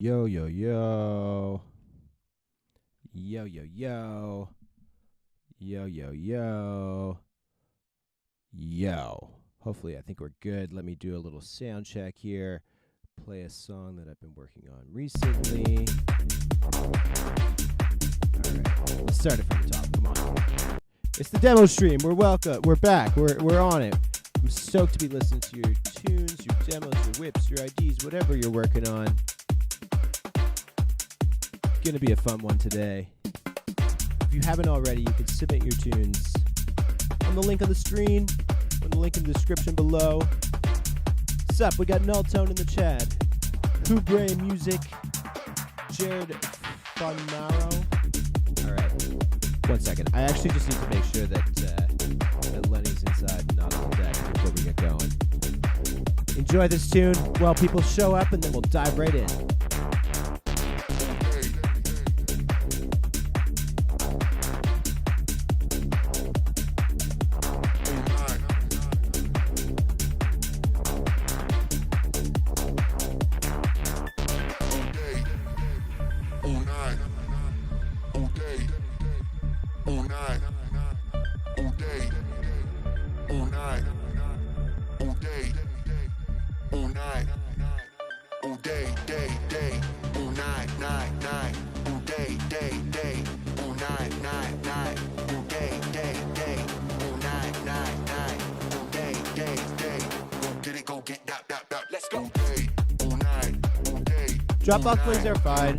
Yo, yo, yo. Yo, yo, yo. Yo, yo, yo. Yo. Hopefully, I think we're good. Let me do a little sound check here. Play a song that I've been working on recently. All right. Let's start it from the top. Come on. It's the demo stream. We're welcome. We're back. We're on it. I'm stoked to be listening to your tunes, your demos, your whips, your IDs, whatever you're working on. Gonna be a fun one today. If you haven't already, you can submit your tunes on the link on the screen, on the link in the description below. What's up? We got Null Tone in the chat. Hubre Music, Jared Fonaro. All right, 1 second. I actually just need to make sure that that Lenny's inside and not on the deck before we get going. Enjoy this tune while people show up, and then we'll dive right in. Dropbox links are fine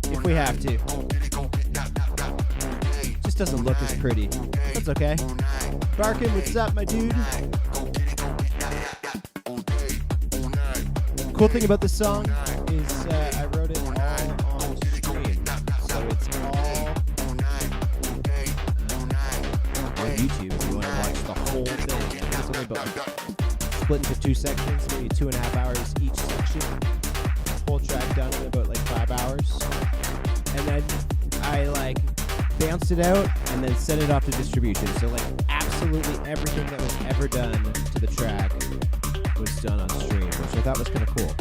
if we have to. Just doesn't look as pretty. That's okay. Barkin, what's up, my dude? Cool thing about this song is I wrote it all on stream, so it's all on YouTube if you want to watch the whole thing. It's only about split into 2 sections, maybe 2.5 hours each section. Whole track done in about like 5 hours, and then I bounced it out and then sent it off to distribution. So absolutely everything that was ever done to the track was done on stream, which I thought was kind of cool.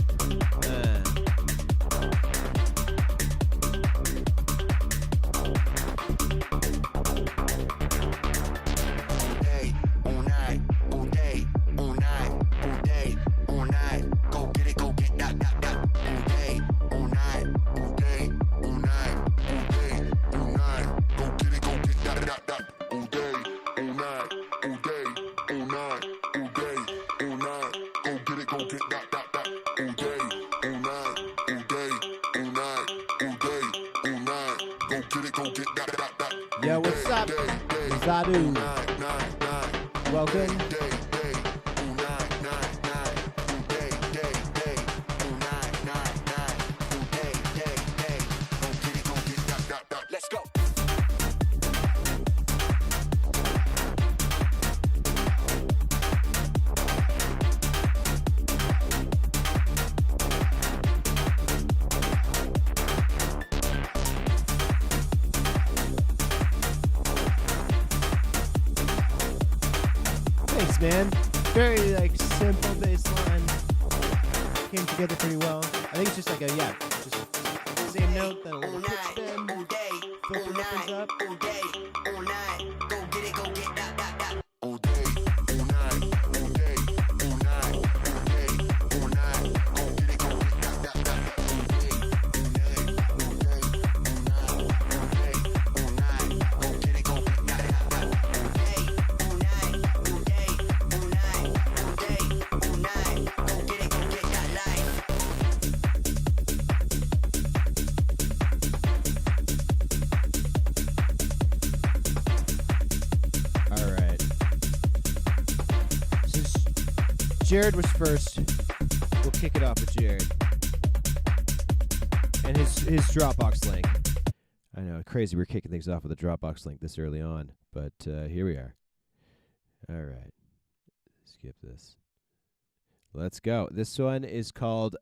Yo, what's up? Zadu. Welcome. Let's go. Thanks, man. Very simple bass line. Came together pretty well. I think it's just just same note, then a little pitch bend. Filter opens up. Jared was first. We'll kick it off with Jared. And his Dropbox link. I know, crazy we're kicking things off with a Dropbox link this early on, but here we are. All right. Skip this. Let's go. This one is called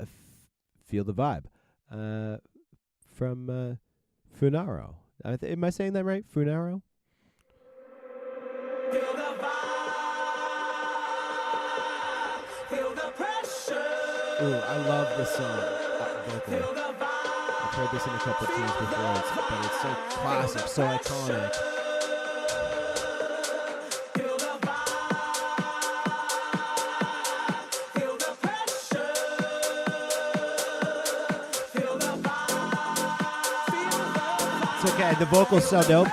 Feel the Vibe from Funaro. Am I saying that right? Funaro? Feel the vibe. Feel the pressure. Ooh, I love this song. Vocally. Feel the vibe. I've heard this in a couple tunes before, but it's so classic, so iconic. It's okay, the vocals so dope.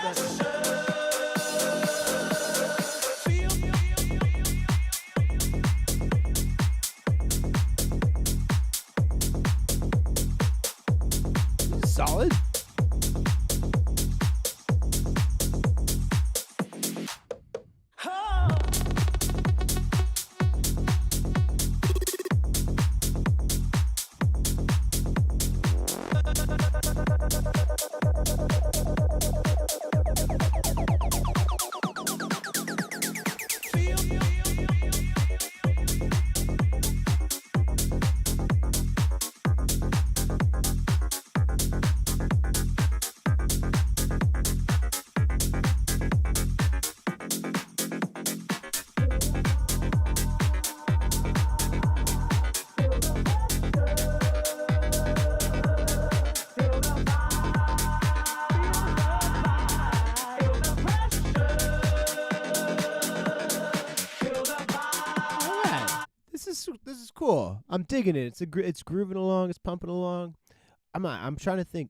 Solid. This is cool. I'm digging it. It's grooving along. It's pumping along. I'm trying to think.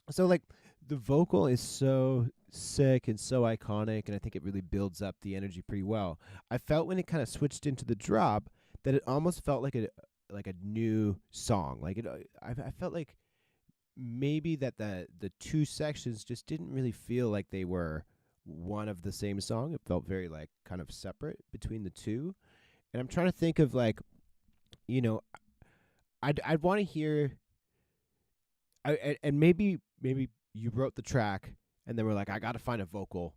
So like the vocal is so sick and so iconic, and I think it really builds up the energy pretty well. I felt when it kind of switched into the drop that it almost felt like a new song. Like I felt like maybe that the two sections just didn't really feel like they were one of the same song. It felt very like kind of separate between the two. And I'm trying to think of like, you know, I'd want to hear, and maybe you wrote the track and then we're like, I got to find a vocal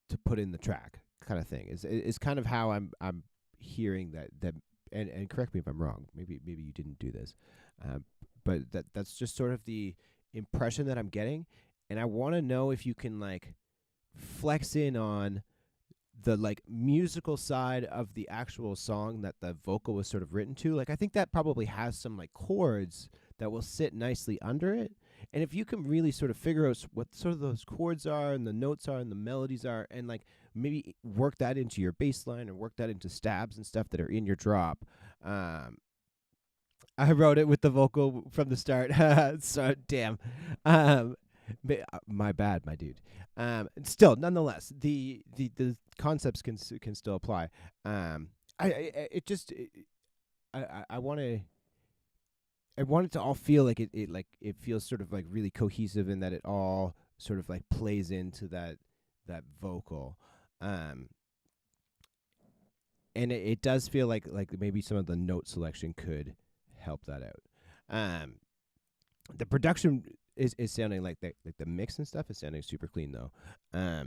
to put in the track, kind of thing. Is kind of how I'm hearing that. And correct me if I'm wrong. Maybe you didn't do this, but that's just sort of the impression that I'm getting. And I want to know if you can like flex in on the like musical side of the actual song that the vocal was sort of written to. Like I think that probably has some like chords that will sit nicely under it. And if you can really sort of figure out what sort of those chords are and the notes are and the melodies are, and like maybe work that into your bass line or work that into stabs and stuff that are in your drop. I wrote it with the vocal from the start. So damn. My bad, my dude. Still, nonetheless, the concepts can still apply. I want it to all feel like it feels sort of like really cohesive, in that it all sort of like plays into that vocal. And it does feel like maybe some of the note selection could help that out. The production is sounding like the mix and stuff is sounding super clean though. I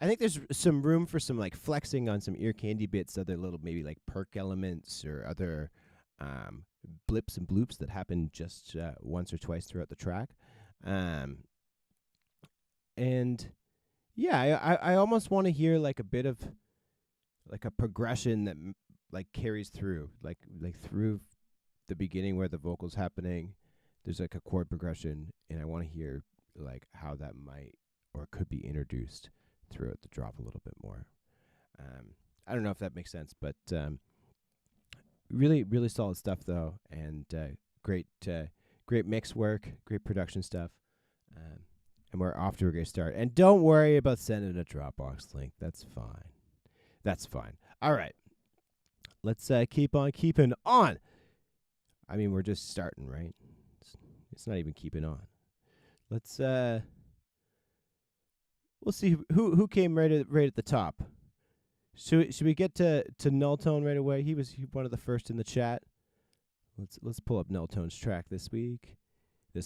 think there's some room for some like flexing on some ear candy bits, other little maybe like perk elements or other blips and bloops that happen just once or twice throughout the track. And yeah, I almost want to hear like a bit of like a progression that like carries through, like through the beginning where the vocal's happening. There's like a chord progression, and I want to hear like how that might or could be introduced throughout the drop a little bit more. I don't know if that makes sense, but really, really solid stuff though, and great mix work, great production stuff. And we're off to a great start. And don't worry about sending a Dropbox link. That's fine. That's fine. All right. Let's keep on keeping on. I mean, we're just starting, right? It's not even keeping on. Let's we'll see who came right at the top. Should we get to Null Tone right away? He was one of the first in the chat. Let's pull up Null Tone's track this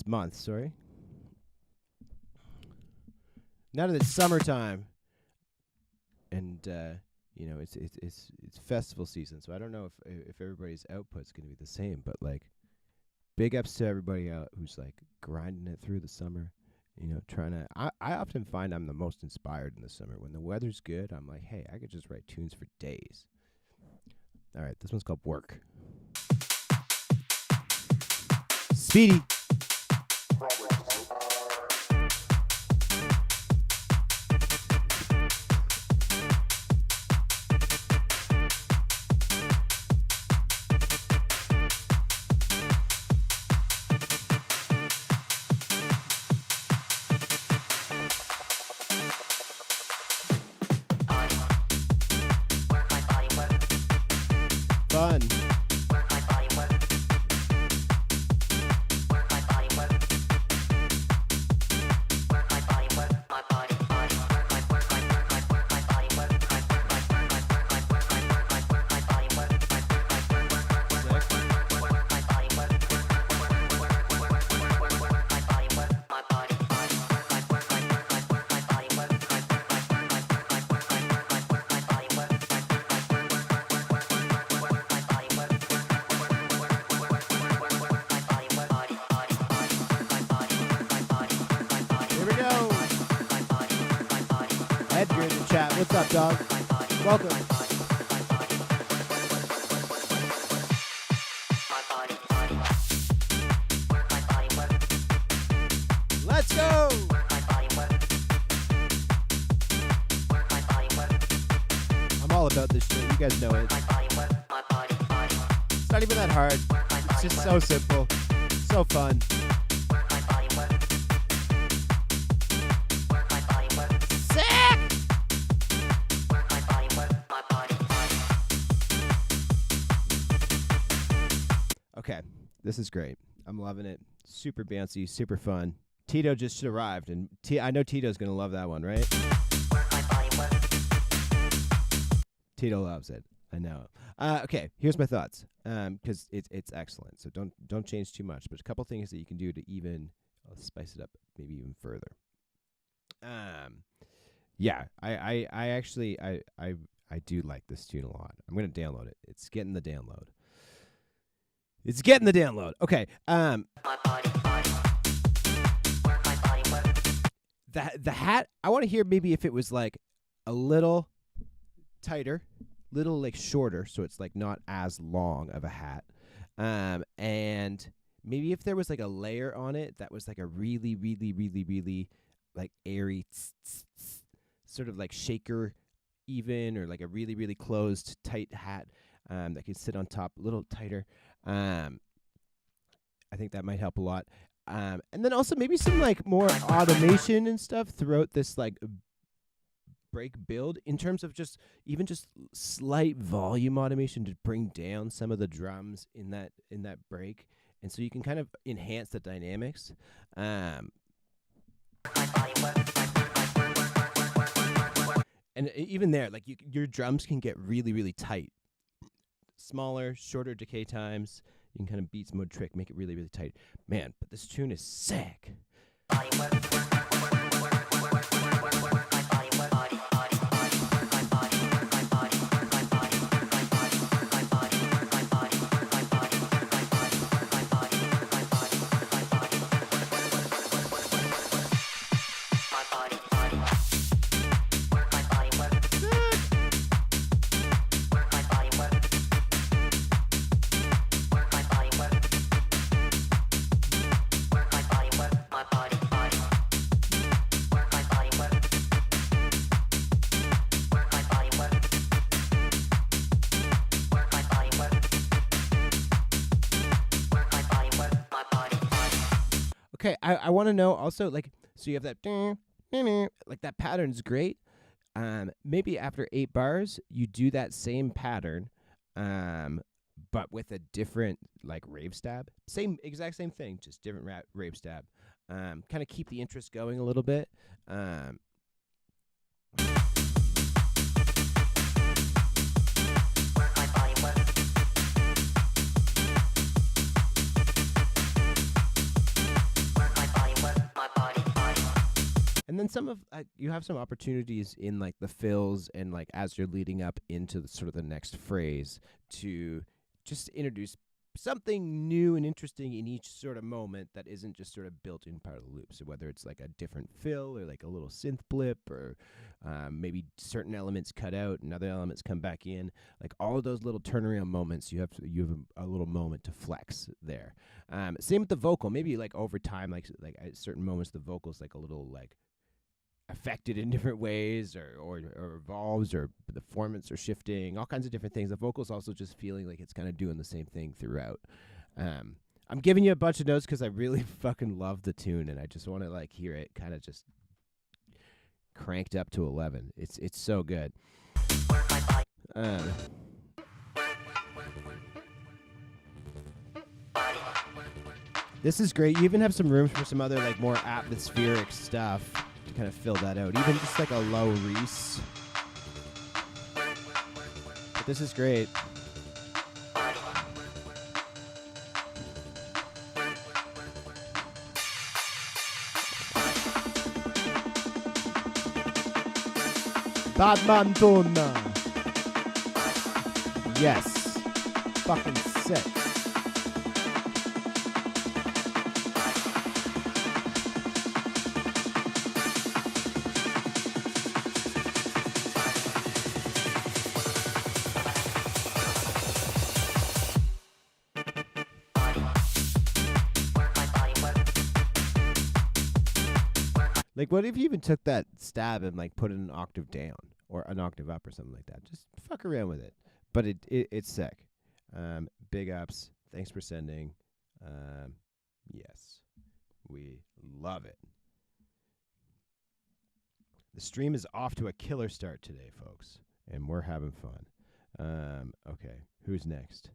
month, sorry. Now that it's summertime, and you know, it's festival season, so I don't know if everybody's output's gonna be the same, but like, big ups to everybody who's like grinding it through the summer, trying to. I often find I'm the most inspired in the summer. When the weather's good, I'm like, hey, I could just write tunes for days. All right, this one's called Work. Speedy. Fun. Edgar in the chat. What's up, dog? Welcome. Let's go. I'm all about this shit. You guys know it. It's not even that hard. It's just so simple. So fun. Okay, this is great. I'm loving it. Super bouncy, super fun. Tito just arrived, and I know Tito's going to love that one, right? Tito loves it. I know. Okay, here's my thoughts, because it's excellent. So don't change too much, but a couple things that you can do to even spice it up, maybe even further. Yeah, I actually do like this tune a lot. I'm going to download it. It's getting the download. It's getting the download. Okay. The hat, I want to hear maybe if it was like a little tighter, little like shorter, so it's like not as long of a hat. And maybe if there was like a layer on it that was like a really, really, really, really like airy, sort of like shaker even, or like a really, really closed, tight hat that could sit on top a little tighter. I think that might help a lot. And then also maybe some like more automation and stuff throughout this like break build in terms of just slight volume automation to bring down some of the drums in that break, and so you can kind of enhance the dynamics. And even there, like your drums can get really, really tight. Smaller, shorter decay times. You can kind of beats mode trick, make it really, really tight. Man, but this tune is sick. Okay, I want to know also, like, so you have that, like that pattern's great. Maybe after 8 bars, you do that same pattern, but with a different, like, rave stab. Exact same thing, just different rave stab. Kind of keep the interest going a little bit. And then you have some opportunities in like the fills and like as you're leading up into the next phrase to just introduce something new and interesting in each sort of moment that isn't just sort of built in part of the loop. So whether it's like a different fill or like a little synth blip or maybe certain elements cut out and other elements come back in, like all of those little turnaround moments, you have a little moment to flex there. Same with the vocal. Maybe like over time, like at certain moments, the vocal's like a little like affected in different ways or evolves, or the formants are shifting, all kinds of different things. The vocal's also just feeling like it's kind of doing the same thing throughout. I'm giving you a bunch of notes because I really fucking love the tune, and I just want to like hear it kind of just cranked up to 11. It's so good. This is great. You even have some room for some other like more atmospheric stuff to kind of fill that out. Even just like a low Reese. But this is great. Badman Donna. Yes. Fucking sick. Like, what if you even took that stab and, like, put it an octave down or an octave up or something like that? Just fuck around with it. But it's sick. Big ups. Thanks for sending. Yes. We love it. The stream is off to a killer start today, folks. And we're having fun. Okay. Who's next?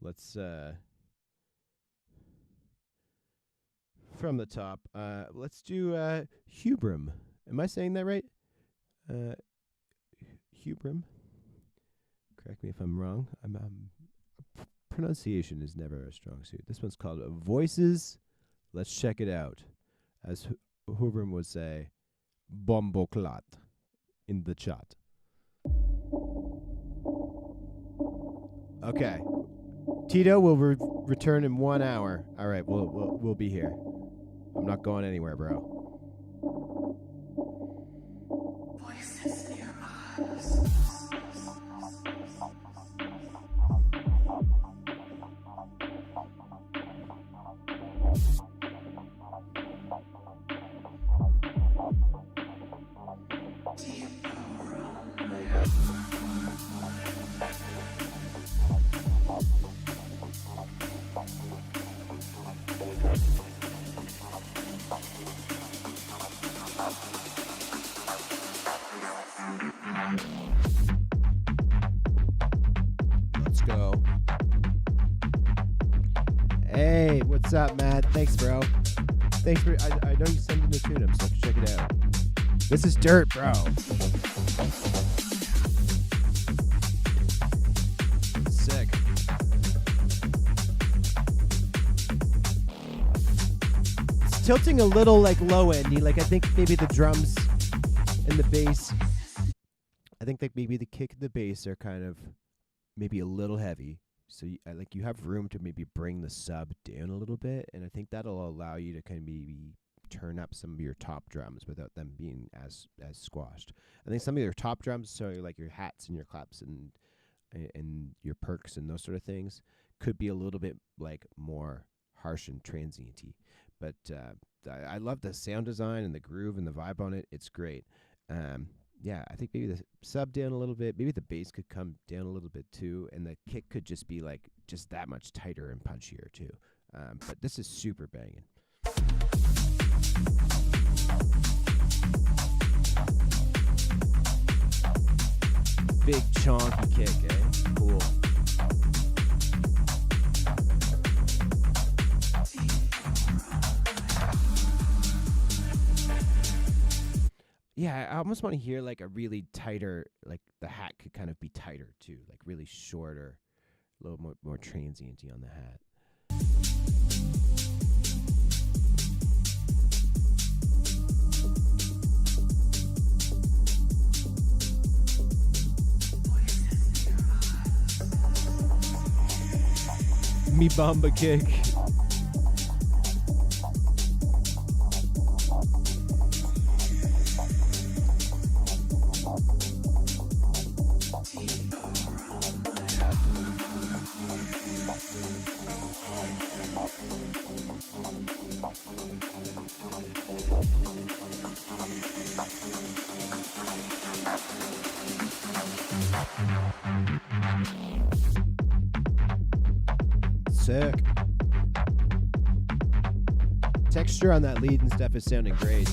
Let's... from the top, let's do Hubrum. Am I saying that right? Hubrum. Correct me if I'm wrong. Pronunciation is never a strong suit. This one's called Voices. Let's check it out. As Hubrum would say, Bomboclat in the chat. Okay. Tito will return in 1 hour. All right, we'll be here. I'm not going anywhere, bro. Voices in your eyes. Let's go. Hey, what's up, Matt? Thanks, bro. Thanks for... I know you sent in the tune, so I have to check it out. This is dirt, bro. Sick. It's tilting a little, like, low-endy. Like, I think maybe the drums and the bass... I think that maybe the kick and the bass are kind of maybe a little heavy. So you have room to maybe bring the sub down a little bit, and I think that'll allow you to kind of maybe turn up some of your top drums without them being as squashed. I think some of your top drums, so like your hats and your claps and your perks and those sort of things, could be a little bit like more harsh and transient-y. But I love the sound design and the groove and the vibe on it. It's great. Yeah, I think maybe the sub down a little bit. Maybe the bass could come down a little bit too, and the kick could just be like just that much tighter and punchier too. But this is super banging. Big chonky kick, eh? Cool. Yeah, I almost want to hear like a really tighter, like the hat could kind of be tighter too, like really shorter, a little more transient-y on the hat. Me Bamba kick. Sick. Texture on that lead and stuff is sounding great.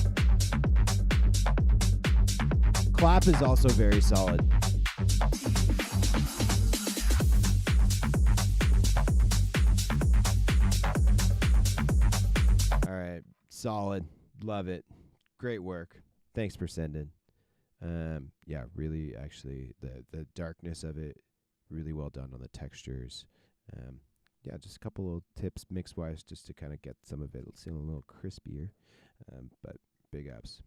Clap is also very solid. All right, solid. Love it. Great work. Thanks for sending. Yeah, really, actually, the darkness of it, really well done on the textures. Yeah, just a couple of tips mix-wise just to kind of get some of it feeling a little crispier, but big ups.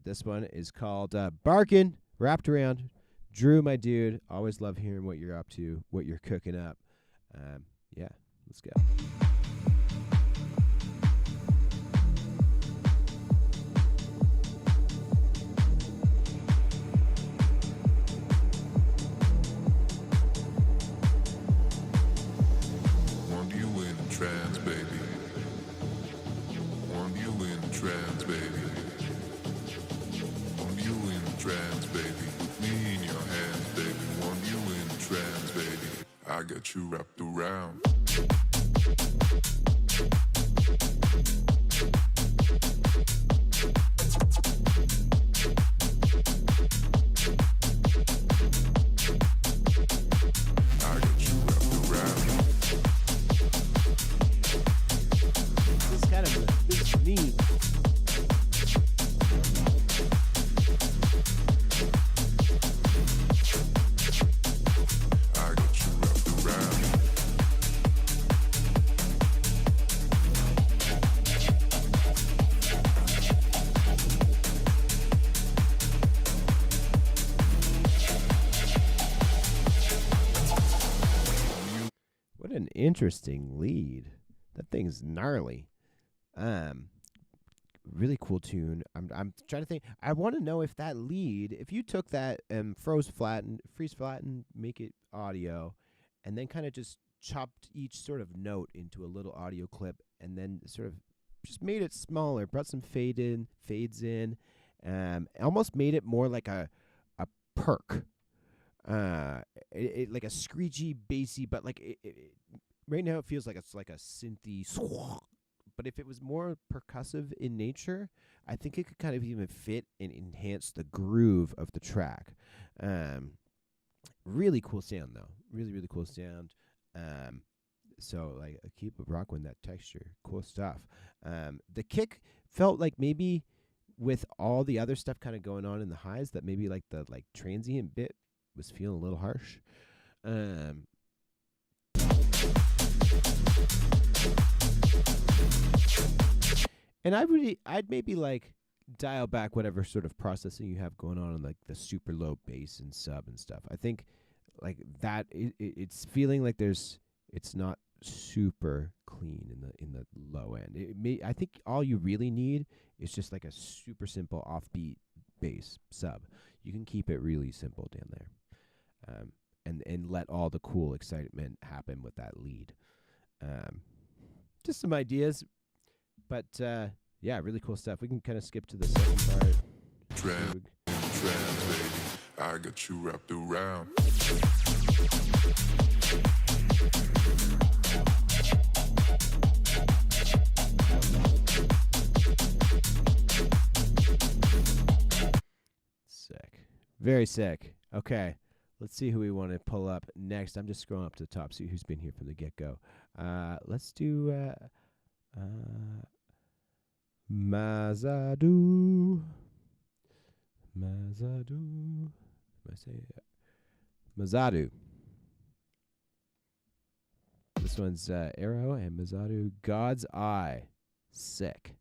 This one is called Barkin', Wrapped Around. Drew, my dude, always love hearing what you're up to, what you're cooking up. Yeah, let's go. Trance, baby. Want you in trance, baby. Want you in trance, baby. With me in your hands, baby. Want you in trance, baby. I got you wrapped around. Interesting lead. That thing's gnarly. Really cool tune. I'm trying to think. I want to know if that lead, if you took that and freeze flatten, make it audio, and then kind of just chopped each sort of note into a little audio clip, and then sort of just made it smaller, brought some fades in, almost made it more like a perk. It like a screechy, bassy, but like right now it feels like it's like a synthy. But if it was more percussive in nature, I think it could kind of even fit and enhance the groove of the track. Really cool sound though. Really cool sound. So like keep rocking that texture. Cool stuff. The kick felt like maybe with all the other stuff kind of going on in the highs, that maybe like the like transient bit was feeling a little harsh. And I'd maybe like dial back whatever sort of processing you have going on like the super low bass and sub and stuff. I think like that it's feeling like it's not super clean in the low end. I think all you really need is just like a super simple offbeat bass sub. You can keep it really simple down there. And let all the cool excitement happen with that lead. Just some ideas, but yeah, really cool stuff. We can kind of skip to the second part. Trans, baby, I got you wrapped around. Sick. Very sick. Okay. Let's see who we want to pull up next. I'm just scrolling up to the top, see who's been here from the get-go. Let's do Mazadu. Mazadu. This one's Arrow and Mazadu. God's Eye. Sick.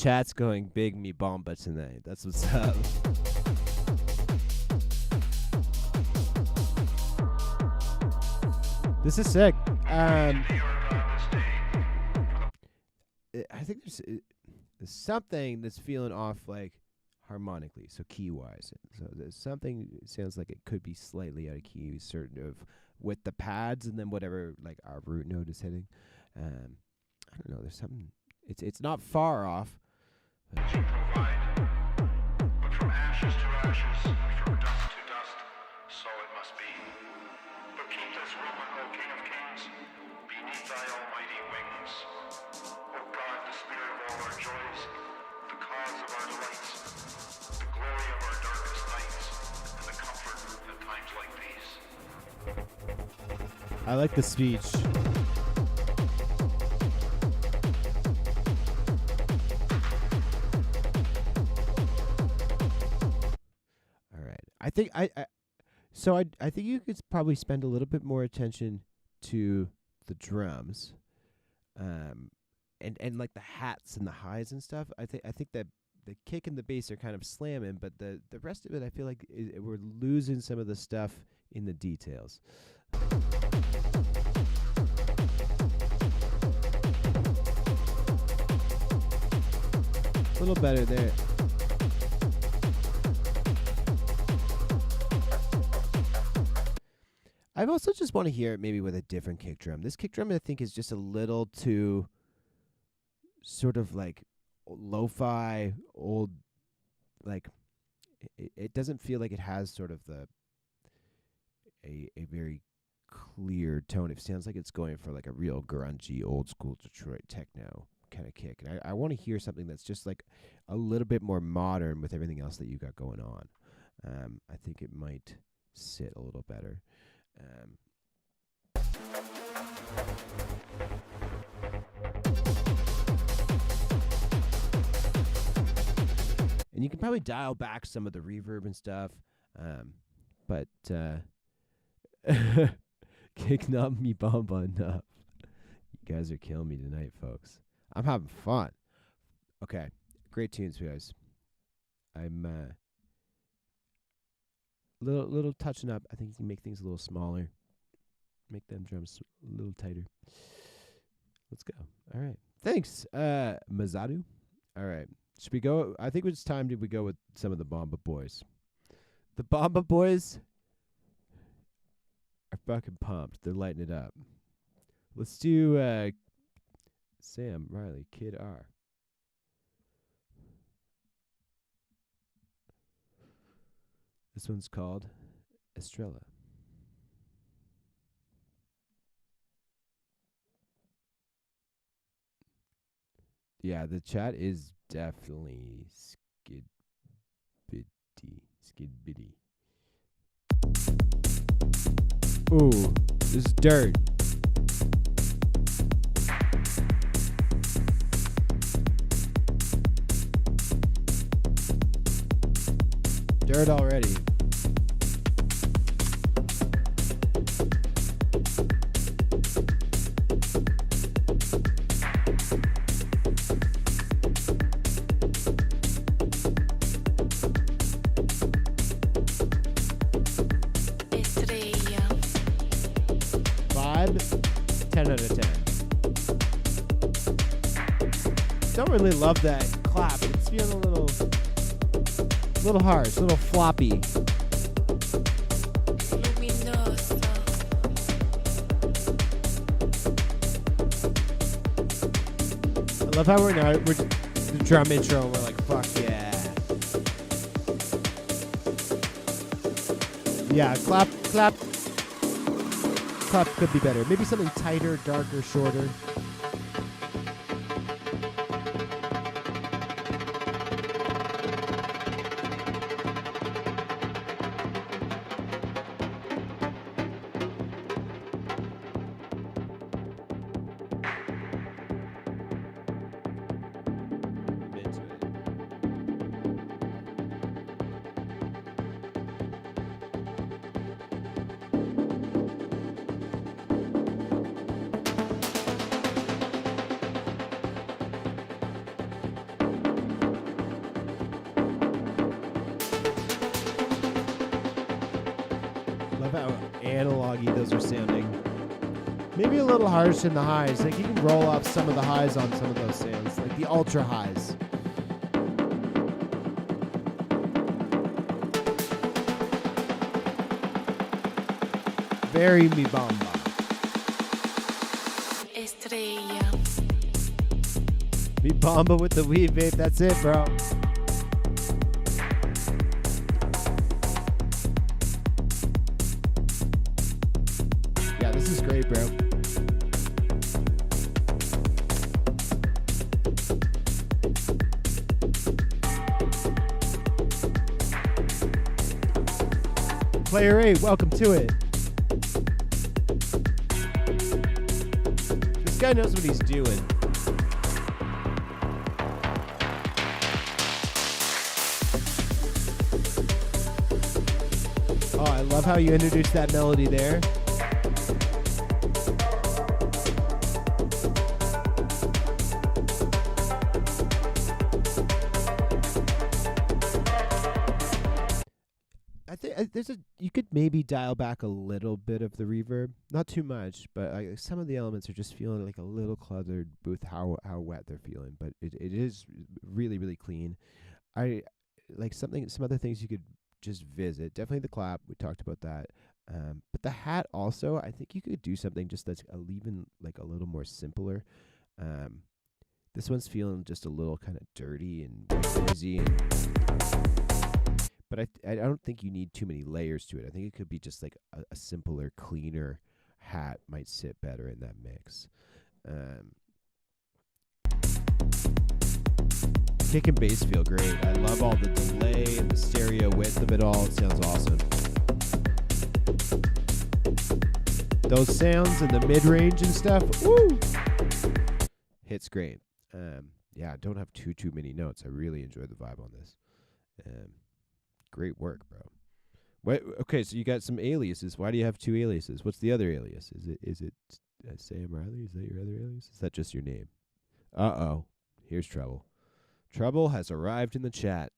chat's going big me bomba tonight. That's what's up. This is sick. I think there's something that's feeling off, like harmonically, so key wise. So there's something sounds like it could be slightly out of key, certain of with the pads and then whatever like our root note is hitting. I don't know. There's something. It's not far off. To provide, but from ashes to ashes, from dust to dust, so it must be. But keep this woman, O King of Kings, beneath thy almighty wings. O God, the spirit of all our joys, the cause of our delights, the glory of our darkest nights, and the comfort at times like these. I like the speech. I think I think you could probably spend a little bit more attention to the drums, and like the hats and the highs and stuff. I think that the kick and the bass are kind of slamming, but the rest of it, I feel like we're losing some of the stuff in the details. A little better there. I also just want to hear it maybe with a different kick drum. This kick drum, I think, is just a little too sort of like lo-fi, old, like it doesn't feel like it has sort of a very clear tone. It sounds like it's going for like a real grungy, old school Detroit techno kind of kick. And I want to hear something that's just like a little bit more modern with everything else that you got going on. I think it might sit a little better. And you can probably dial back some of the reverb and stuff, but kick not me bomba enough. You guys are killing me tonight, folks. I'm having fun. Okay, great tunes, guys. I'm little touching up. I think you can make things a little smaller. Make them drums a little tighter. Let's go. All right. Thanks, Mazadu. All right. Should we go? I think it's time we go with some of the Bomba Boys. The Bomba Boys are fucking pumped. They're lighting it up. Let's do Sam Riley, Kid R. This one's called Estrella. Yeah, the chat is definitely skid-bitty. Ooh, this is dirt. Dirt already. Vibe, 10 out of 10. Don't really love that clap. It's feeling a little harsh, a little floppy. I love how we're the drum intro and we're like, fuck yeah. Yeah, clap could be better. Maybe something tighter, darker, shorter. analog-y those are sounding. Maybe a little harsh in the highs. Like you can roll off some of the highs on some of those sounds, like the ultra highs. Very Mi Bamba. Estrella. Mi Bamba with the weed vape. That's it, bro. Yeah, this is great, bro. Player 8, welcome to it. This guy knows what he's doing. Oh, I love how you introduced that melody there. You could maybe dial back a little bit of the reverb, not too much, but some of the elements are just feeling like a little cluttered with how wet they're feeling. But it is really, really clean. I like some other things you could just visit. Definitely the clap, we talked about that. But the hat also, I think you could do something just that's even like a little more simpler. This one's feeling just a little kind of dirty and busy but I don't think you need too many layers to it. I think it could be just like a simpler, cleaner hat might sit better in that mix. Kick and bass feel great. I love all the delay and the stereo width of it all. It sounds awesome. Those sounds in the mid-range and stuff, woo! Hits great. Yeah, don't have too many notes. I really enjoy the vibe on this. Great work, bro. Wait, okay, so you got some aliases. Why do you have 2 aliases? What's the other alias? Is it Sam Riley? Is that your other alias? Is that just your name? Uh-oh. Here's trouble. Trouble has arrived in the chat.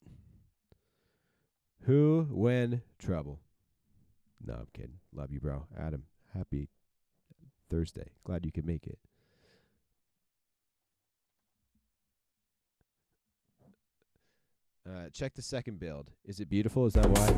Who, when, trouble. No, I'm kidding. Love you, bro. Adam, happy Thursday. Glad you could make it. Check the second build. Is it beautiful? Is that why?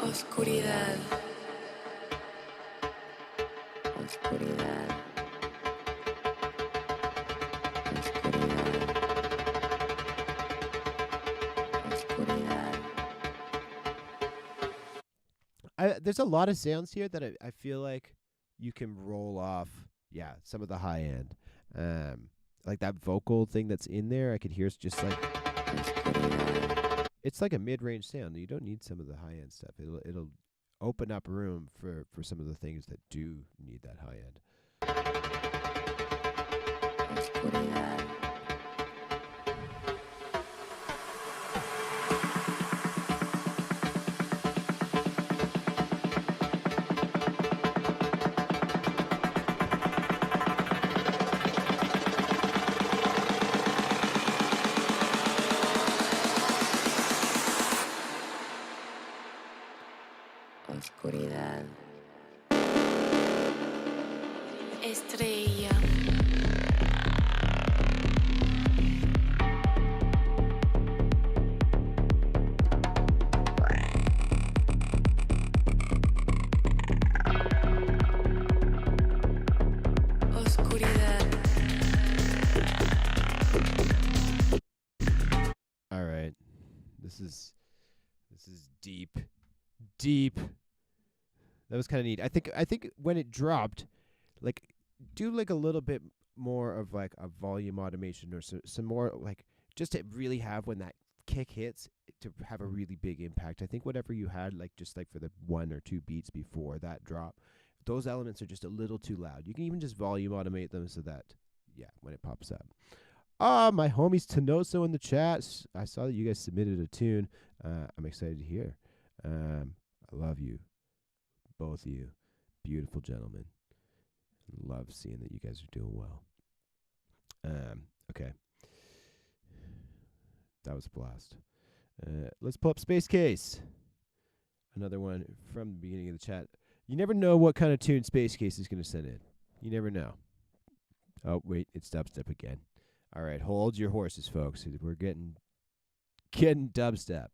Oscuridad. Oscuridad. There's a lot of sounds here that I feel like you can roll off, some of the high end. Like that vocal thing that's in there, I could hear it's just like, it's like a mid-range sound. You don't need some of the high end stuff. It'll open up room for some of the things that do need that high end. Oscuridad. Estrella. Oscuridad. All right. This is deep. Deep. That was kind of neat. I think when it dropped, like, do like a little bit more of like a volume automation or some more like just to really have when that kick hits to have a really big impact. I think whatever you had like just like for the 1 or 2 beats before that drop, those elements are just a little too loud. You can even just volume automate them so that when it pops up. My homies Tenoso in the chat. I saw that you guys submitted a tune. I'm excited to hear. I love you. Both of you. beautiful gentlemen. Love seeing that you guys are doing well. Okay. That was a blast. Let's pull up Space Case. Another one from the beginning of the chat. You never know what kind of tune Space Case is going to send in. You never know. Oh, wait, it's dubstep again. All right, hold your horses, folks. We're getting dubstep.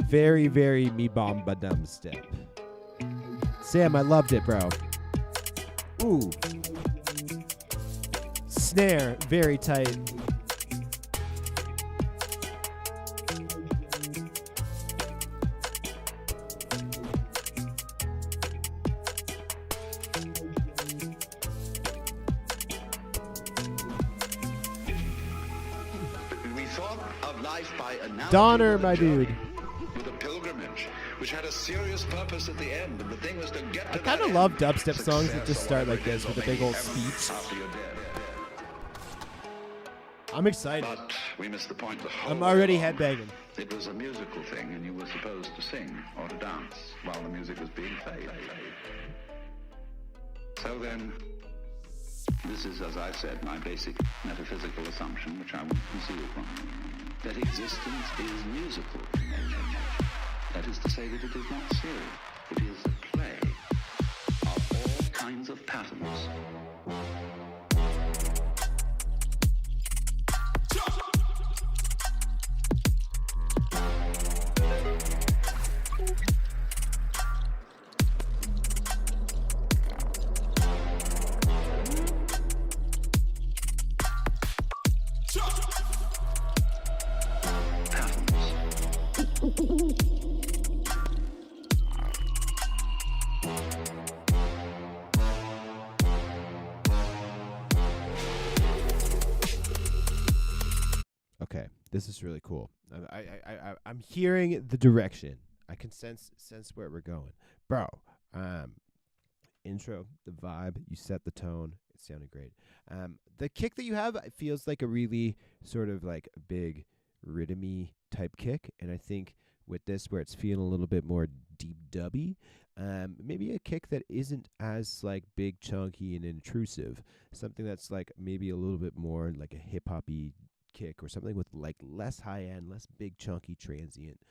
Very, very me bomba dubstep. Sam, I loved it, bro. Ooh. Snare, very tight. We thought of life by analogy Donner, with a my journey, dude. with a pilgrimage, which had a serious purpose at the end, and the thing was to get to I kind of love dubstep songs that just start like this with a big old speech. I'm excited. But we missed the point. The whole I'm already way along. headbanging. It was a musical thing, and you were supposed to sing or to dance while the music was being played. So then, this is, as I said, my basic metaphysical assumption, which I won't conceal from you, that existence is musical. That is to say that it is not serial. It is a play of all kinds of patterns. Okay, this is really cool. I'm hearing the direction. I can sense where we're going, bro. Intro, the vibe, you set the tone. It sounded great. The kick that you have feels like a really sort of like big rhythmy type kick, and I think with this where it's feeling a little bit more deep dubby, maybe a kick that isn't as like big, chunky, and intrusive. Something that's like maybe a little bit more like a hip hoppy kick or something with like less high end, less big, chunky, transient.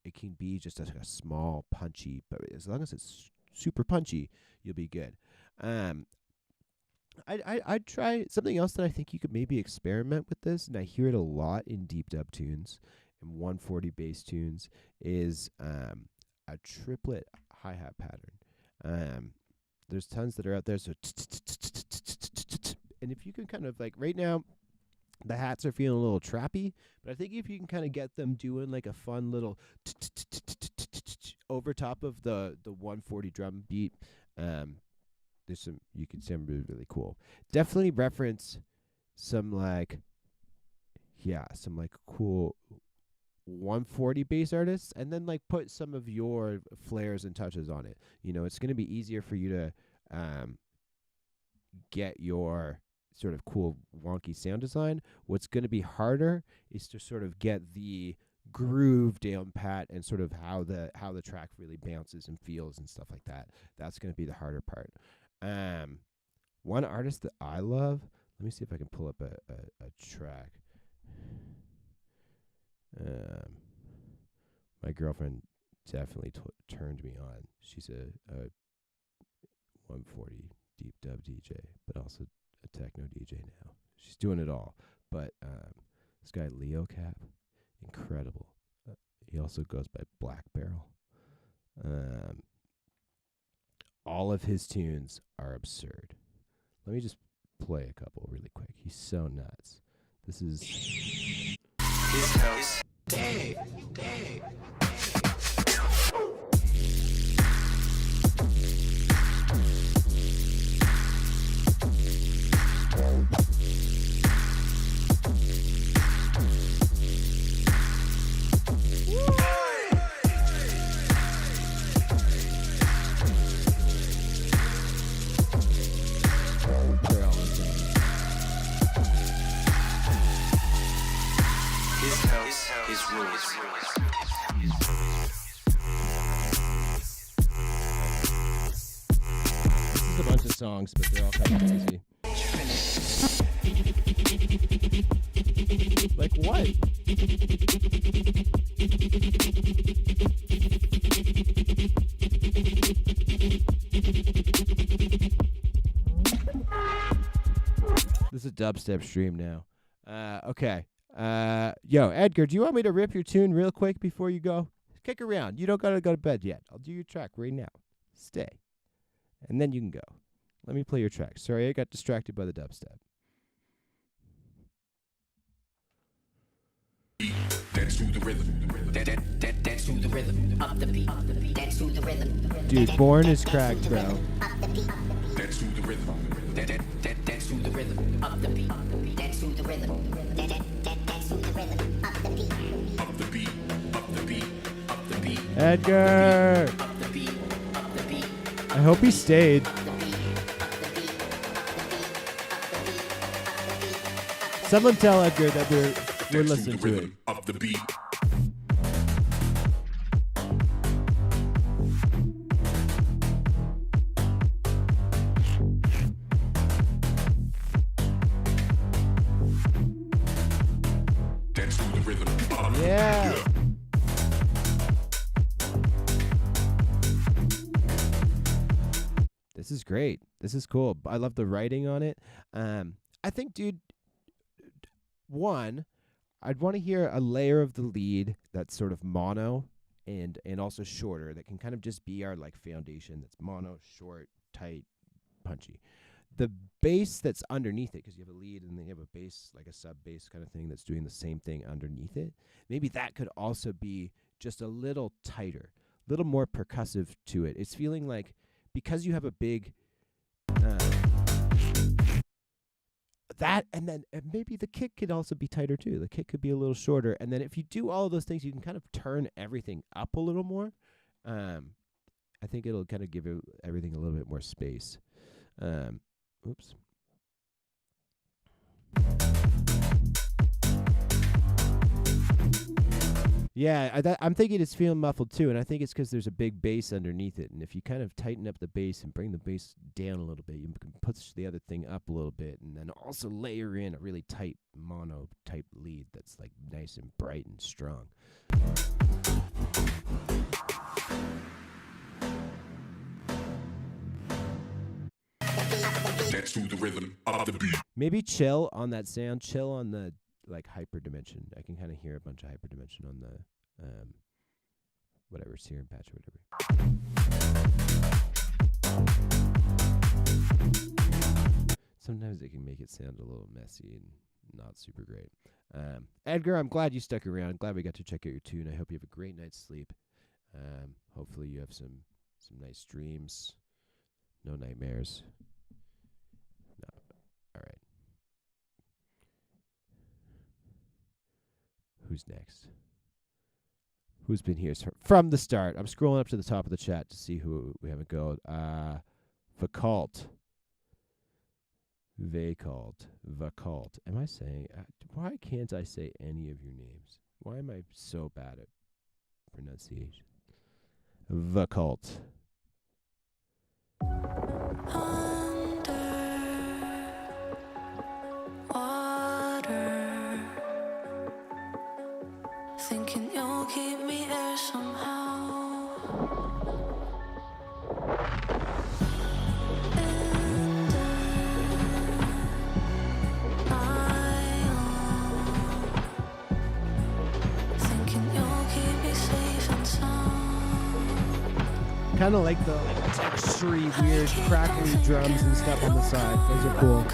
It can be just a small, punchy, but as long as it's super punchy, you'll be good. I'd try something else that I think you could maybe experiment with this, and I hear it a lot in deep dub tunes and 140 bass tunes, is a triplet hi-hat pattern. There's tons that are out there, so and if you can kind of like right now, the hats are feeling a little trappy, but I think if you can kind of get them doing like a fun little over top of the 140 drum beat, there's some, you can sound really, really cool. Definitely reference some like cool 140 bass artists, and then like put some of your flares and touches on it. You know, it's going to be easier for you to get your sort of cool wonky sound design. What's going to be harder is to sort of get the groove down pat and sort of how the track really bounces and feels and stuff like that. That's going to be the harder part. One artist that I love, let me see if I can pull up a track. My girlfriend definitely turned me on. She's a 140 deep dub DJ, but also a techno DJ now. She's doing it all. But this guy Leo Cap, incredible. He also goes by Black Barrel. All of his tunes are absurd. Let me just play a couple really quick. He's so nuts. This is his house. Dang. bunch of songs, but they're all kind of crazy. Like what? This is a dubstep stream now. Okay. Yo, Edgar, do you want me to rip your tune real quick before you go? Kick around. You don't gotta go to bed yet. I'll do your track right now. Stay. And then you can go. Let me play your track. Sorry, I got distracted by the dubstep. Dance to the rhythm. Dance to the rhythm. Up the beat. Dance to the rhythm. Dude, Born is cracked, bro. Dance to the rhythm. Dance to the rhythm. Up the beat. Dance to the rhythm. Dance to the rhythm. Up the beat. Up the beat. Up the beat. Up the beat. Edgar! Up the beat. Up the beat. I hope he stayed. Someone tell Edgar that we're listening to it. Up the beat. Dance to the rhythm. Yeah. This is great. This is cool. I love the writing on it. I think, dude, one, I'd want to hear a layer of the lead that's sort of mono and also shorter that can kind of just be our like foundation that's mono, short, tight, punchy. The bass that's underneath it, because you have a lead and then you have a bass, like a sub bass kind of thing that's doing the same thing underneath it. Maybe that could also be just a little tighter, a little more percussive to it. It's feeling like because you have a big that, and then maybe the kick could also be tighter too. The kick could be a little shorter, and then if you do all of those things, you can kind of turn everything up a little more. I think it'll kind of give everything a little bit more space. Oops. Yeah, I'm thinking it's feeling muffled too, and I think it's because there's a big bass underneath it. And if you kind of tighten up the bass and bring the bass down a little bit, you can push the other thing up a little bit, and then also layer in a really tight mono type lead that's like nice and bright and strong. Dance to the rhythm of the beat. Maybe chill on that sound, chill on the like hyperdimension. I can kind of hear a bunch of hyperdimension on the whatever, serum patch or whatever. Sometimes it can make it sound a little messy and not super great. Edgar, I'm glad you stuck around. Glad we got to check out your tune. I hope you have a great night's sleep. Hopefully you have some nice dreams. No nightmares. No. All right. Who's next? Who's been here from the start? I'm scrolling up to the top of the chat to see who we haven't gone. Vacalt. Am I saying? Why can't I say any of your names? Why am I so bad at pronunciation? Vacalt. Thinking you'll keep me there somehow. And I thinking you'll keep me safe and sound. Kind of like the textury, weird, crackly drums and stuff on the side. Those are cool.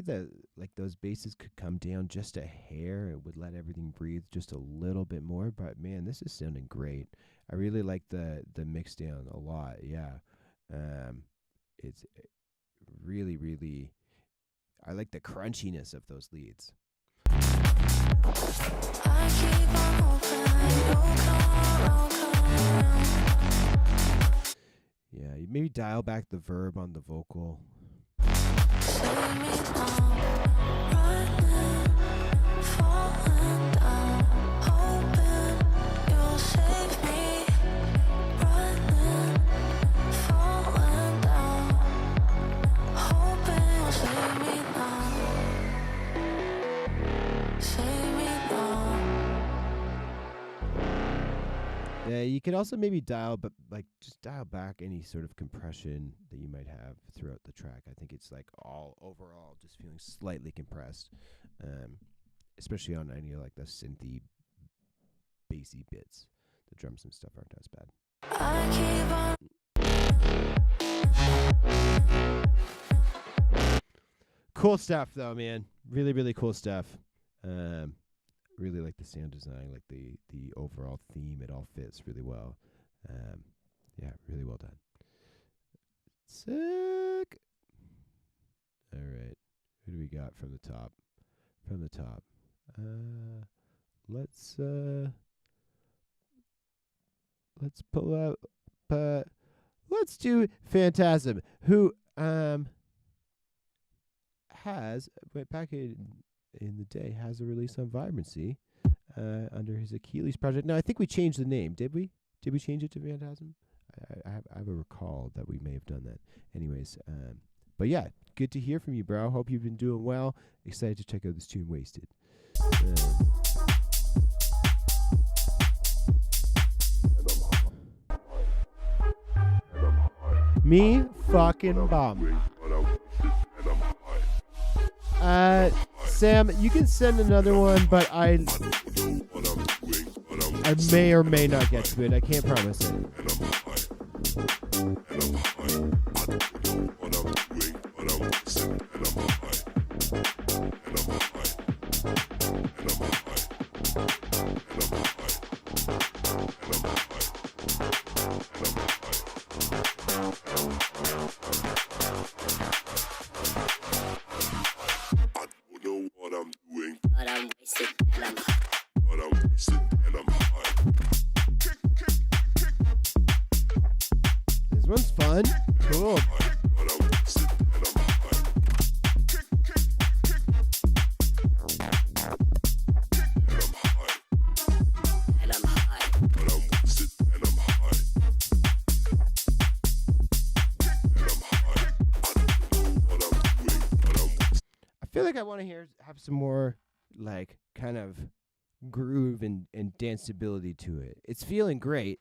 that like those basses could come down just a hair. It would let everything breathe just a little bit more. But man, this is sounding great. I really like the mix down a lot. Yeah, it's really really. I like the crunchiness of those leads. I keep on hoping you'll come. Yeah, you maybe dial back the verb on the vocal. Save me now, running, falling down, hoping you'll save me. Running, falling down, hoping you'll save me now. Save me now. Yeah, you could also maybe dial, but like just dial back any sort of compression that you might have throughout the track. I think it's like all overall just feeling slightly compressed, especially on any like the synthy, bassy bits. The drums and stuff aren't as bad. I keep on. Cool stuff though, man. Really, really cool stuff. Really like the sound design, like the overall theme. It all fits really well. Yeah, really well done. Sick. All right, who do we got from the top? From the top. Let's pull up. Let's do Phantasm, who has back in the day has a release on Vibrancy under his Achilles project. Now I think we changed the name. Did we? Did we change it to Phantasm? I have a recall that we may have done that. Anyways, but yeah, good to hear from you, bro. Hope you've been doing well. Excited to check out this tune, Wasted. Me fucking bum. Sam, you can send another one, but I may or may not get to it. I can't promise it. This one's fun. Cool. I feel like I want to have some more like kind of groove and danceability to it. It's feeling great.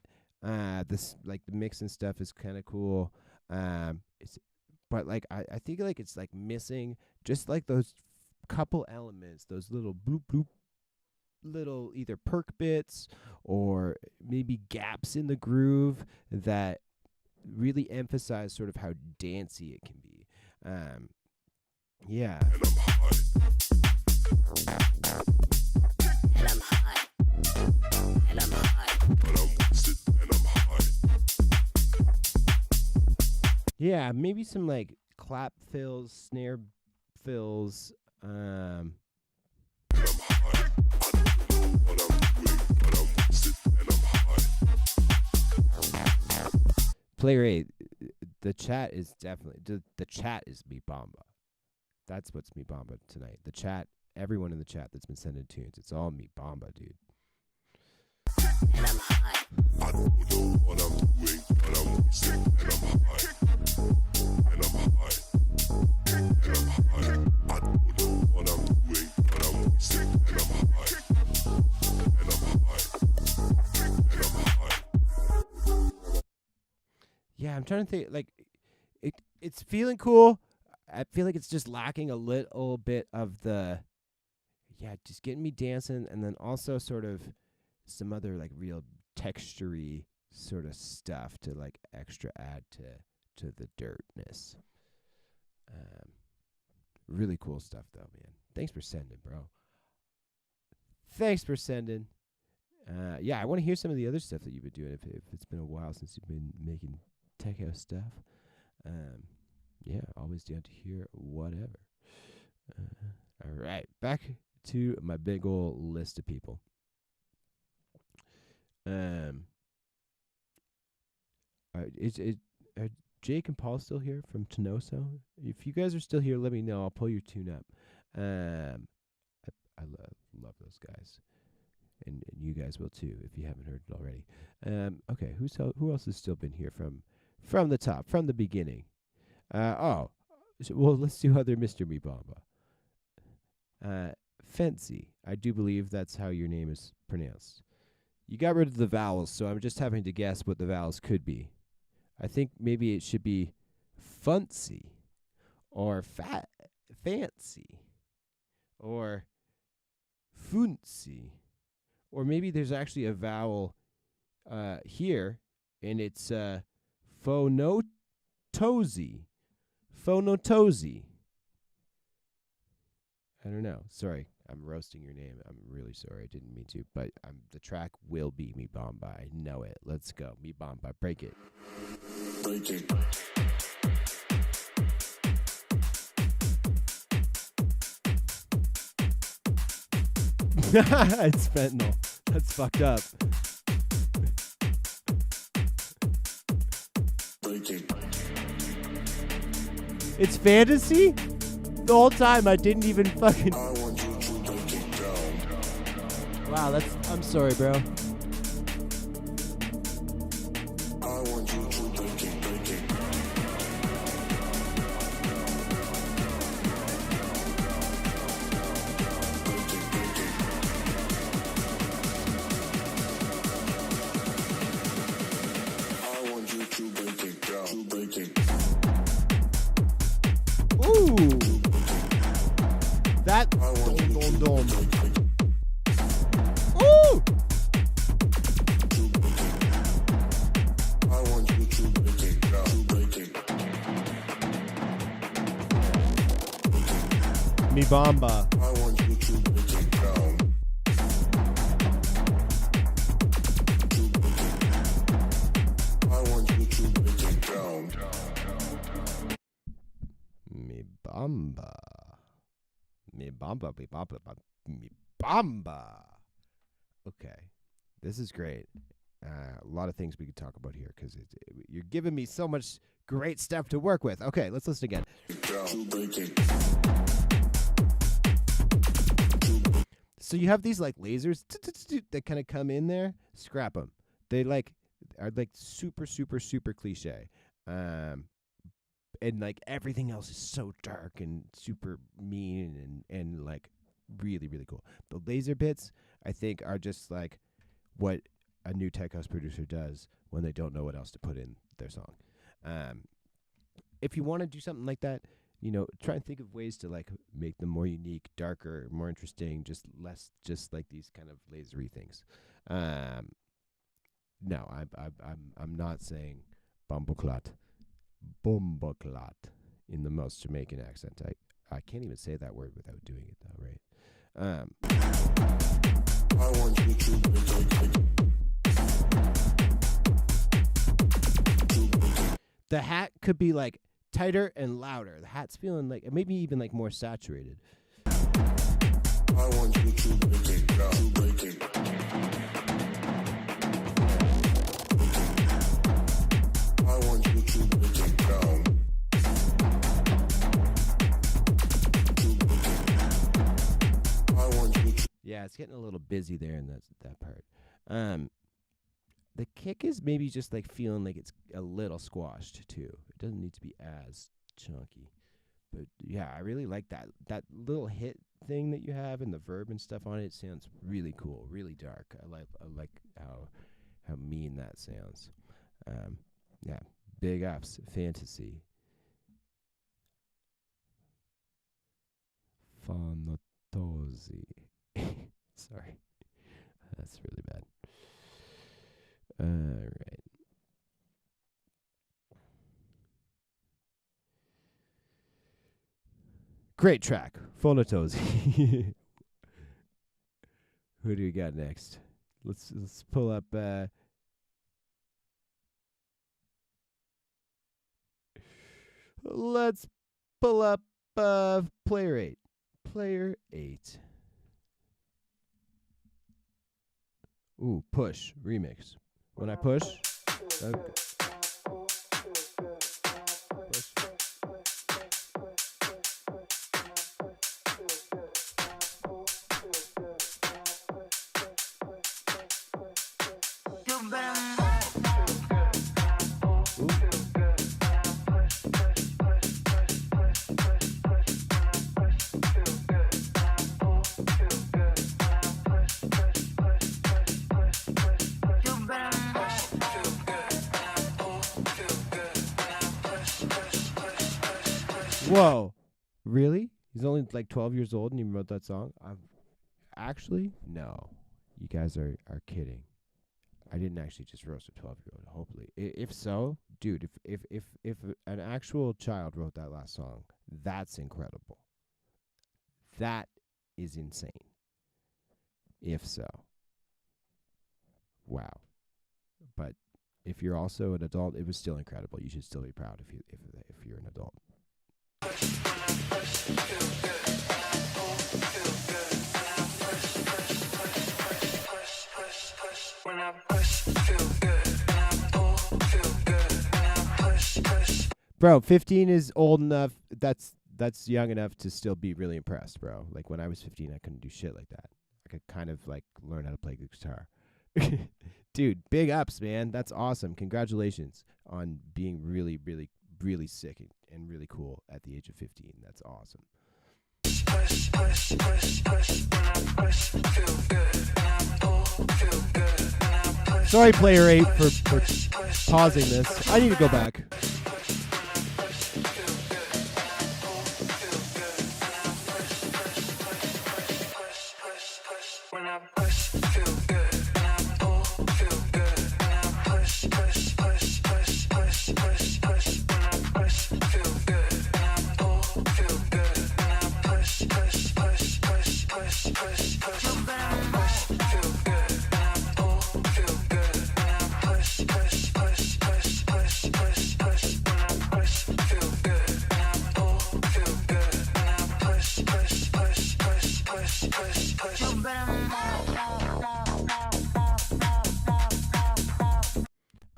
This like the mix and stuff is kind of cool. But like I think like it's like missing just like those couple elements, those little bloop bloop, little either perk bits or maybe gaps in the groove that really emphasize sort of how dancey it can be. Yeah. Yeah, maybe some like clap fills, snare fills. Player 8, the chat is definitely the chat is Me Bamba. That's what's Me Bamba tonight. The chat, everyone in the chat that's been sending tunes, it's all Me Bamba, dude. And I'm high. I don't know what I'm doing, but I'm sick and I'm high. And I'm high. And I'm high. I don't know what I'm doing, but I'm sick and I'm high. And I'm high. And I'm high. Yeah, I'm trying to think. Like, it's feeling cool. I feel like it's just lacking a little bit of the, just getting me dancing, and then also sort of some other like real textury sort of stuff to like extra add to the dirtness. Really cool stuff, though, man. Thanks for sending, bro. Thanks for sending. Yeah, I want to hear some of the other stuff that you've been doing. If it's been a while since you've been making tech house stuff, yeah, always down to hear whatever. All right, back to my big ol' list of people. Are Jake and Paul still here from Tenoso? If you guys are still here, let me know. I'll pull your tune up. I love those guys, and you guys will too if you haven't heard it already. Okay, who else has still been here from the top, from the beginning? Well, let's do other Mr. Mibamba. Fancy. I do believe that's how your name is pronounced. You got rid of the vowels, so I'm just having to guess what the vowels could be. I think maybe it should be funcy, or fancy, or funcy, or maybe there's actually a vowel here, and it's phonotozy. Phonotozy. I don't know. Sorry, I'm roasting your name. I'm really sorry. I didn't mean to, but the track will be Mi Bamba. I know it. Let's go. Mi Bamba. Break it. Break it. It's fentanyl. That's fucked up. Break it. It's fantasy? The whole time I didn't even fucking... I want you to break it down. Wow, I'm sorry, bro. I want you to break it, break it. Break it, break it. I want you to break it down. To break it. Ooh! That... I want you to Dom. break it. Ooh! I want you to break it down. To break it. Mi Bamba. I want you to break it down. To break it. I want you to break it down. Mi Bamba. Mi Bamba, mi Bamba, mi Bamba. Okay. This is great. A lot of things we could talk about here because you're giving me so much great stuff to work with. Okay, let's listen again. To break it. So you have these like lasers that kind of come in there. Scrap them. They are super, super, super cliche. And like everything else is so dark and super mean and like really, really cool. The laser bits, I think, are just like what a new tech house producer does when they don't know what else to put in their song. If you want to do something like that, try and think of ways to like make them more unique, darker, more interesting, just less just like these kind of lasery things. No, I'm not saying bumbleclot in the most Jamaican accent. I can't even say that word without doing it though, right? I want you to break it. The hat could be like tighter and louder. The hat's feeling like maybe even like more saturated. I want you to break it down. To break it. I want you to break it down. To break it. I want you to. Yeah, it's getting a little busy there in that part. The kick is maybe just like feeling like it's a little squashed too. It doesn't need to be as chunky. But yeah, I really like that little hit thing that you have and the verb and stuff on it. Sounds really cool, really dark. I like how mean that sounds. Yeah, big ups, fantasy. Phonotozy. Sorry, that's really bad. All right. Great track. Phonotoes. Who do we got next? Let's pull up. Let's pull up player 8. Player 8. Ooh, push remix. When I push. Push. Whoa. Really? He's only like 12 years old and he wrote that song? Actually, no. You guys are kidding. I didn't actually just roast a 12-year-old, hopefully. If so, dude, if an actual child wrote that last song, that's incredible. That is insane. If so. Wow. But if you're also an adult, it was still incredible. You should still be proud if you're an adult. Bro, 15 is old enough. That's young enough to still be really impressed, bro. Like when I was 15, I couldn't do shit like that. I could kind of like learn how to play the guitar. Dude, big ups, man. That's awesome. Congratulations on being really, really, really sick and really cool at the age of 15. That's awesome. Sorry, player 8, for pausing this. I need to go back.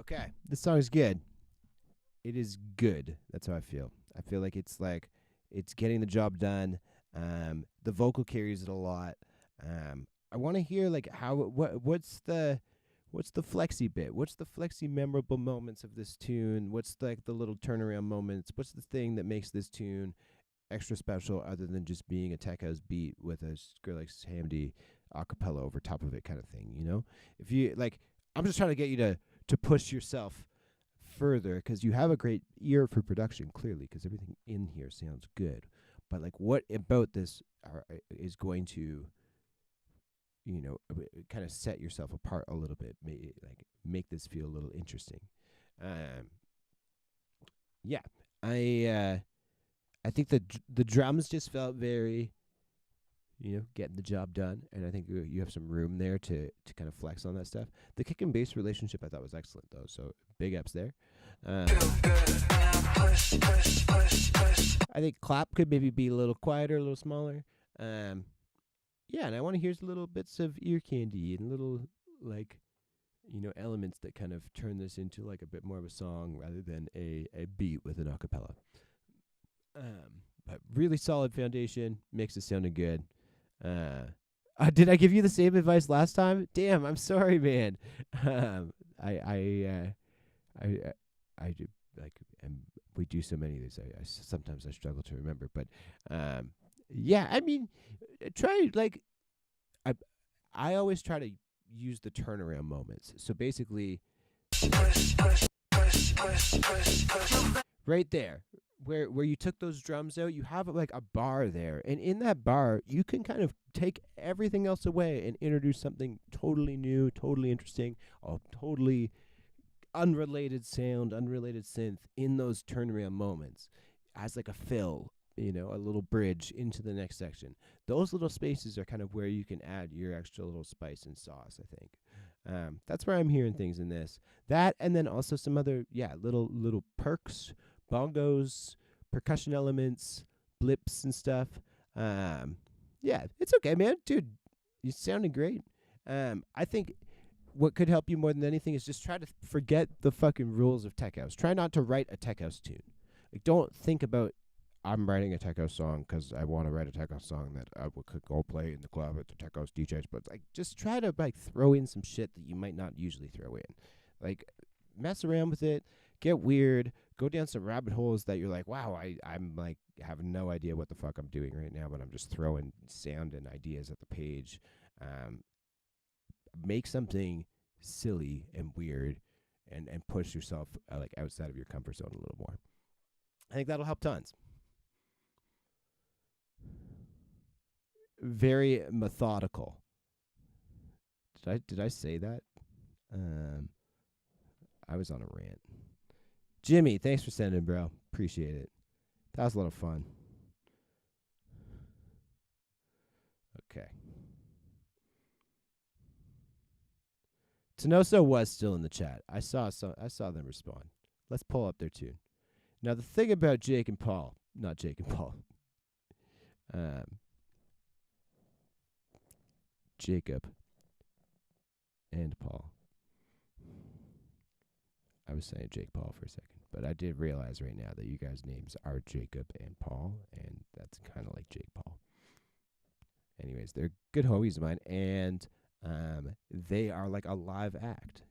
Okay, this song is good. It is good. That's how I feel. I feel like it's getting the job done. The vocal carries it a lot. I want to hear like what's the flexy bit? What's the flexy memorable moments of this tune? What's like the little turnaround moments? What's the thing that makes this tune extra special other than just being a tech house beat with a Skrillex Hamdi a cappella over top of it kind of thing, you know? If you like, I'm just trying to get you to push yourself further because you have a great ear for production, clearly, because everything in here sounds good. But like, what about this is going to, you know, kind of set yourself apart a little bit, make this feel a little interesting? Yeah, I think the drums just felt very, you know, getting the job done, and I think you have some room there to kind of flex on that stuff. The kick and bass relationship I thought was excellent, though, so big ups there. I think clap could maybe be a little quieter, a little smaller. Yeah, and I want to hear little bits of ear candy and little, like, you know, elements that kind of turn this into like a bit more of a song rather than a beat with an acapella. But really solid foundation, makes it sounding good. Did I give you the same advice last time? Damn, I'm sorry, man. I do like, and we do so many of these. I sometimes I struggle to remember, but yeah. I mean, try like I always try to use the turnaround moments. So basically, right there, where you took those drums out, you have like a bar there, and in that bar, you can kind of take everything else away and introduce something totally new, totally interesting, a totally unrelated sound, unrelated synth in those turnaround moments as like a fill a little bridge into the next section. Those little spaces are kind of where you can add your extra little spice and sauce, I think. That's where I'm hearing things in this. That, and then also some other, little perks, bongos, percussion elements, blips and stuff. It's okay, man. Dude, you sounding great. I think what could help you more than anything is just try to forget the fucking rules of tech house. Try not to write a tech house tune. Like, don't think about, I'm writing a tech house song because I want to write a tech house song that I could go play in the club at the tech house DJs. But like, just try to like throw in some shit that you might not usually throw in. Like, mess around with it, get weird, go down some rabbit holes that you're like, wow, I'm like have no idea what the fuck I'm doing right now, but I'm just throwing sound and ideas at the page. Make something silly and weird, and push yourself like outside of your comfort zone a little more. I think that'll help tons. Very methodical. Did I say that? I was on a rant. Jimmy, thanks for sending, bro. Appreciate it. That was a lot of fun. Okay. Tenoso was still in the chat. I saw them respond. Let's pull up their tune. Now the thing about Jake and Paul, not Jake and Paul. Jacob and Paul. I was saying Jake Paul for a second, but I did realize right now that you guys' names are Jacob and Paul, and that's kind of like Jake Paul. Anyways, they're good homies of mine, and they are like a live act,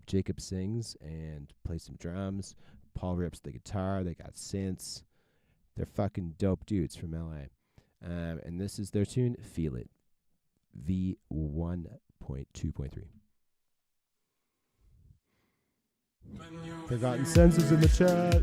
Jacob sings and plays some drums. Paul rips the guitar. They got synths. They're fucking dope dudes from LA. And this is their tune, Feel It, V1.2.3. Forgotten Senses in the chat.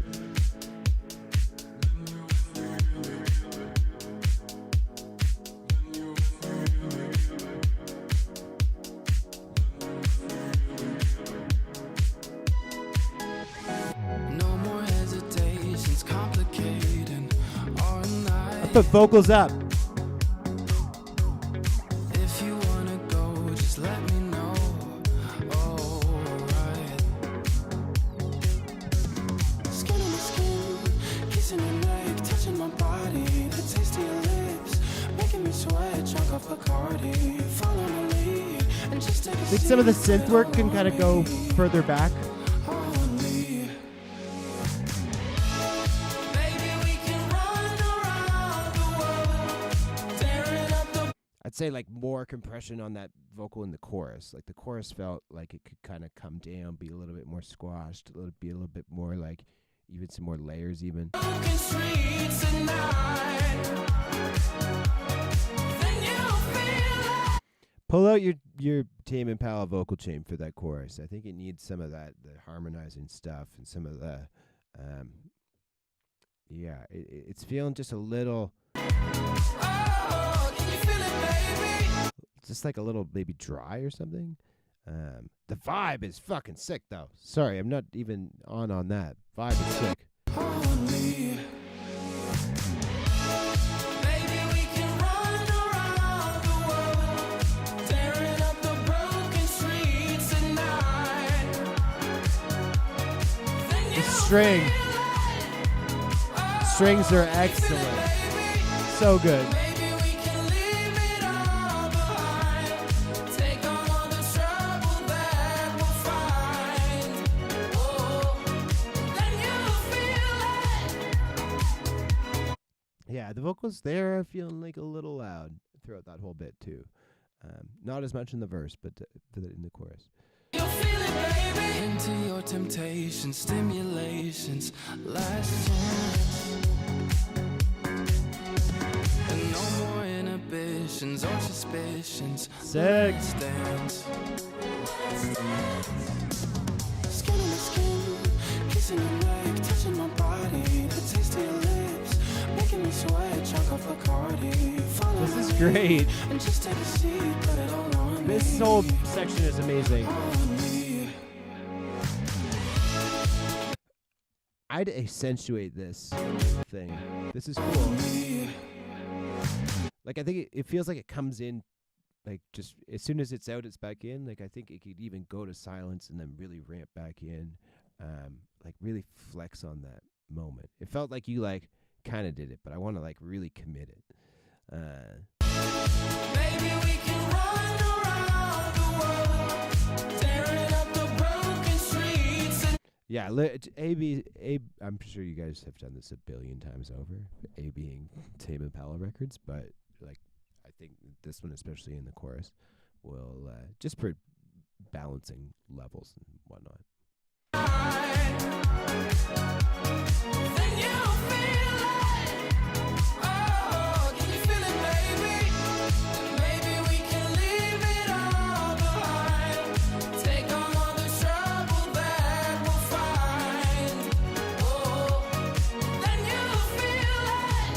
No more hesitations, complicating all night. Put vocals up. If you wanna go, just let me know. Alright. Skin on my skin, kissing your neck, touching my body. The taste of your lips, making me sweat, drunk off Bacardi. Follow my lead, and just take a I think some of the synth work can kind of go further back. I'd say like more compression on that vocal in the chorus. Like the chorus felt like it could kind of come down, be a little bit more squashed, be a little bit more like even some more layers even. Pull out your Tame Impala vocal chain for that chorus. I think it needs some of that, the harmonizing stuff and some of the, it's feeling just a little, just like a little maybe dry or something. The vibe is fucking sick though. Sorry, I'm not even on that. Vibe is sick. Strings are excellent. So good. Yeah, the vocals there are feeling like a little loud throughout that whole bit too. Not as much in the verse, but in the chorus. Into your temptation, stimulations, last chance. And no more inhibitions or suspicions. Sick. Stands. Skin on my skin, kissing your neck, touching my body. The taste of your lips, making me sweat, drunk off Bacardi. Follow This is great. and just take a seat, put it all on me. This whole section is amazing. I'd accentuate this thing. This is cool. Like, I think it feels like it comes in, like, just as soon as it's out, it's back in. Like, I think it could even go to silence and then really ramp back in. Like, really flex on that moment. It felt like you, like, kind of did it, but I want to, like, really commit it. Maybe we can run around the world, tearing up the broken streets. Yeah, I'm sure you guys have done this a billion times over. A being Tame Impala Records, but like I think this one, especially in the chorus, will just for balancing levels and whatnot. Then you feel it. Oh, can you feel it, baby? Maybe we can leave it all behind. Take on all the trouble that we'll find. Oh, then you feel it.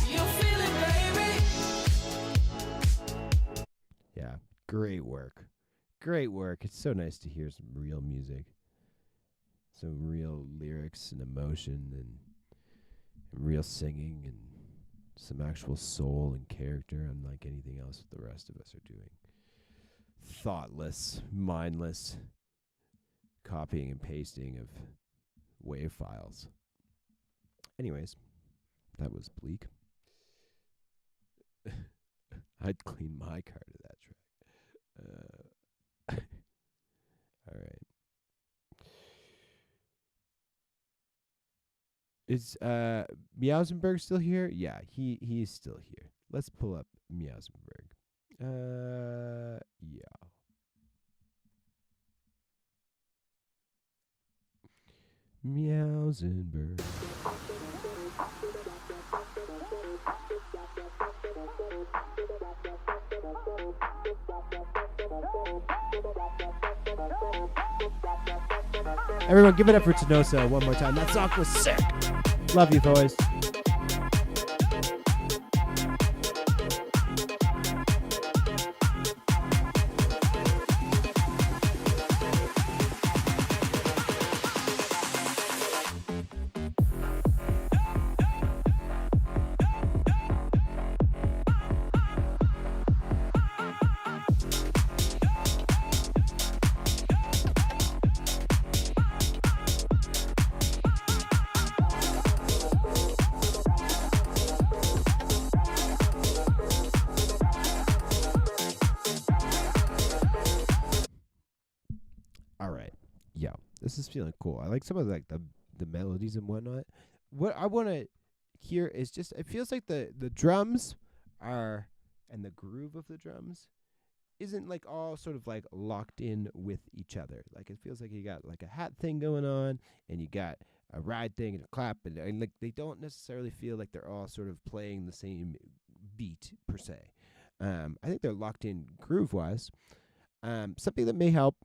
You feel it, baby. Yeah, great work. Great work. It's so nice to hear some real music. Some real lyrics and emotion and real singing and some actual soul and character, unlike anything else the rest of us are doing. Thoughtless, mindless copying and pasting of WAV files. Anyways, that was bleak. I'd clean my car to that track. All right. Is Meowsenberg still here? Yeah, he's still here. Let's pull up Meowsenberg. Yeah. Meowsenberg. Everyone, give it up for Tenosa one more time. That song was sick. Love you, boys. This is feeling cool. I like some of like the melodies and whatnot. What I want to hear is just, it feels like the drums are, and the groove of the drums isn't like all sort of like locked in with each other. Like it feels like you got like a hat thing going on and you got a ride thing and a clap, and like they don't necessarily feel like they're all sort of playing the same beat per se. I think they're locked in groove wise. Something that may help.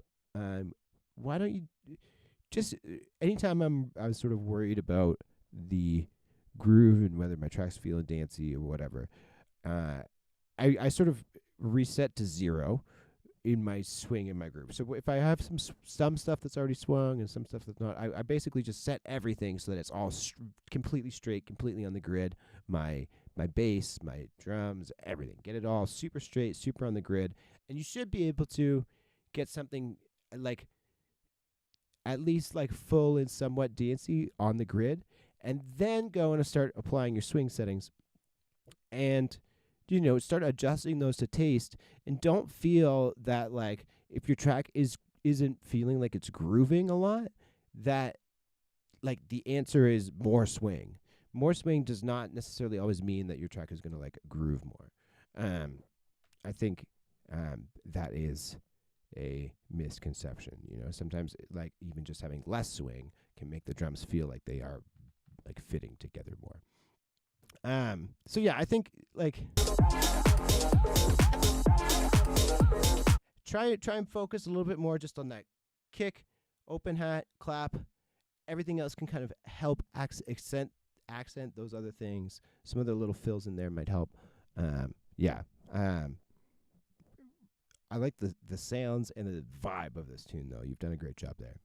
Why don't you just anytime I'm sort of worried about the groove and whether my track's feeling dancey or whatever, I sort of reset to 0 in my swing and my groove. So if I have some stuff that's already swung and some stuff that's not, I basically just set everything so that it's all completely straight, completely on the grid. My bass, my drums, everything. Get it all super straight, super on the grid, and you should be able to get something like at least like full and somewhat dancey on the grid, and then go and start applying your swing settings and start adjusting those to taste. And don't feel that like if your track isn't feeling like it's grooving a lot, that like the answer is more swing. More swing does not necessarily always mean that your track is going to like groove more. I think that is a misconception. Sometimes like even just having less swing can make the drums feel like they are like fitting together more. So yeah, I think like try and focus a little bit more just on that kick, open hat, clap. Everything else can kind of help accent those other things. Some of the little fills in there might help. I like the sounds and the vibe of this tune, though. You've done a great job there.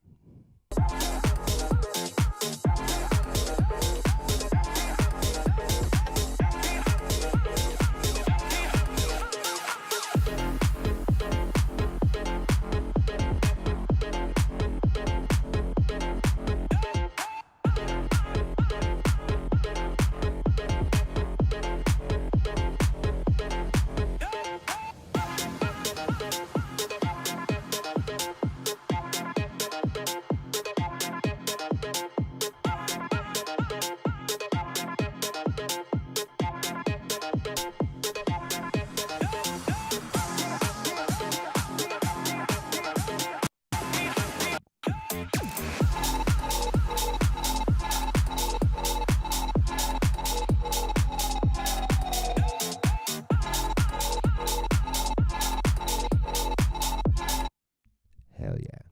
Hell yeah.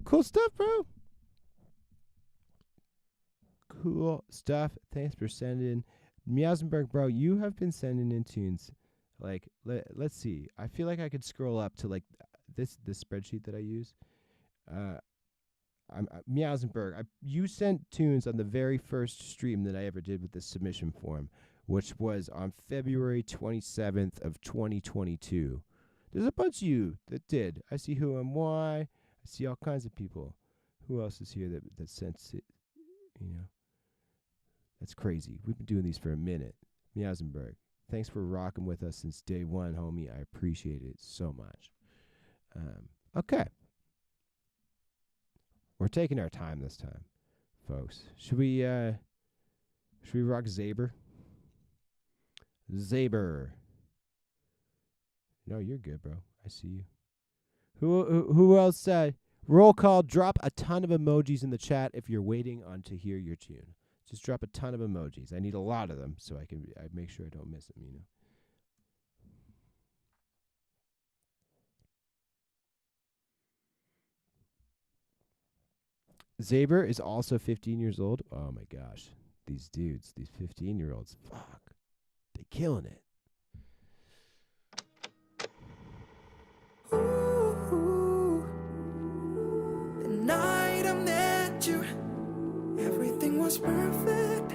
Cool stuff, bro. Cool stuff. Thanks for sending. Miausenberg, bro, you have been sending in tunes. Like, let's see. I feel like I could scroll up to, like, this spreadsheet that I use. Miausenberg, you sent tunes on the very first stream that I ever did with this submission form, which was on February 27th of 2022. There's a bunch of you that did. I see Who Am Why. I see all kinds of people. Who else is here that sent it? You know, that's crazy. We've been doing these for a minute. Miausenberg, thanks for rocking with us since day one, homie. I appreciate it so much. Okay. We're taking our time this time, folks. Should we rock Zaber? Zaber. No, you're good, bro. I see you. Who else said? Roll call. Drop a ton of emojis in the chat if you're waiting on to hear your tune. Just drop a ton of emojis. I need a lot of them so I make sure I don't miss them. You know. Zaber is also 15 years old. Oh my gosh, these dudes, these 15-year-olds, fuck, they killing it. Ooh, the night I met you, everything was perfect.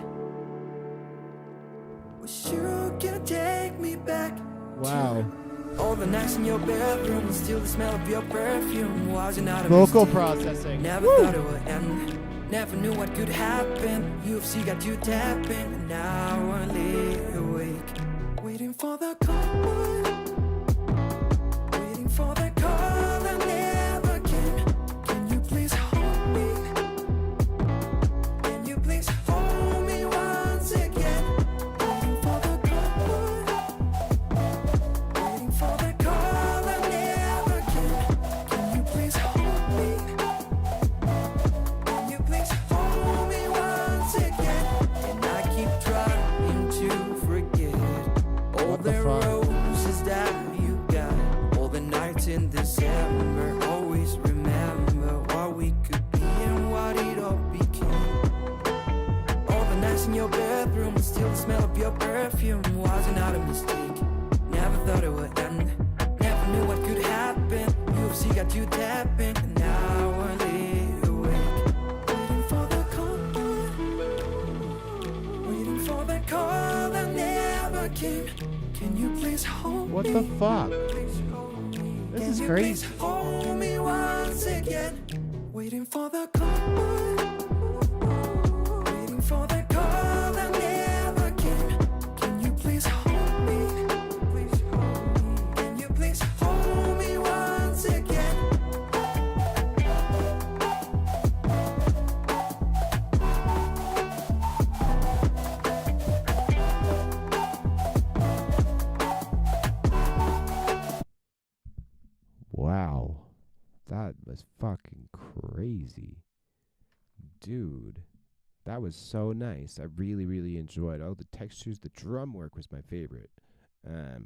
Wish you could take me back. Wow. All the nights in your bedroom, still the smell of your perfume. Was it not a Vocal mistake? processing. Never thought it would end. Never knew what could happen. UFC got you tapping, and now I lay awake, waiting for the call. Waiting for the call that never came. Can you please hold me? Can you please hold me once again? Waiting for the call. Waiting for the call that never came. Can you please hold me? Can you please hold me once again? And I keep trying to forget all What the the fuck? roses that you got. All the nights in December, always remember what we could be and what it all became. All the nights in your bedroom, still the smell of your perfume. Was it not a mistake? Never thought it would end. Never knew what could happen. UFC got you tapping, and now I lay awake, waiting for the call. Waiting for the call that never came. Can you please hold What me? the fuck? Please hold me. This Can is you crazy. please hold me once again? Waiting for the call. Waiting for the call that never came. Can you please hold me? Please hold me. Can you please hold me once again? Wow. That was fucking crazy. Dude. That was so nice. I really, really enjoyed all the textures. The drum work was my favorite. I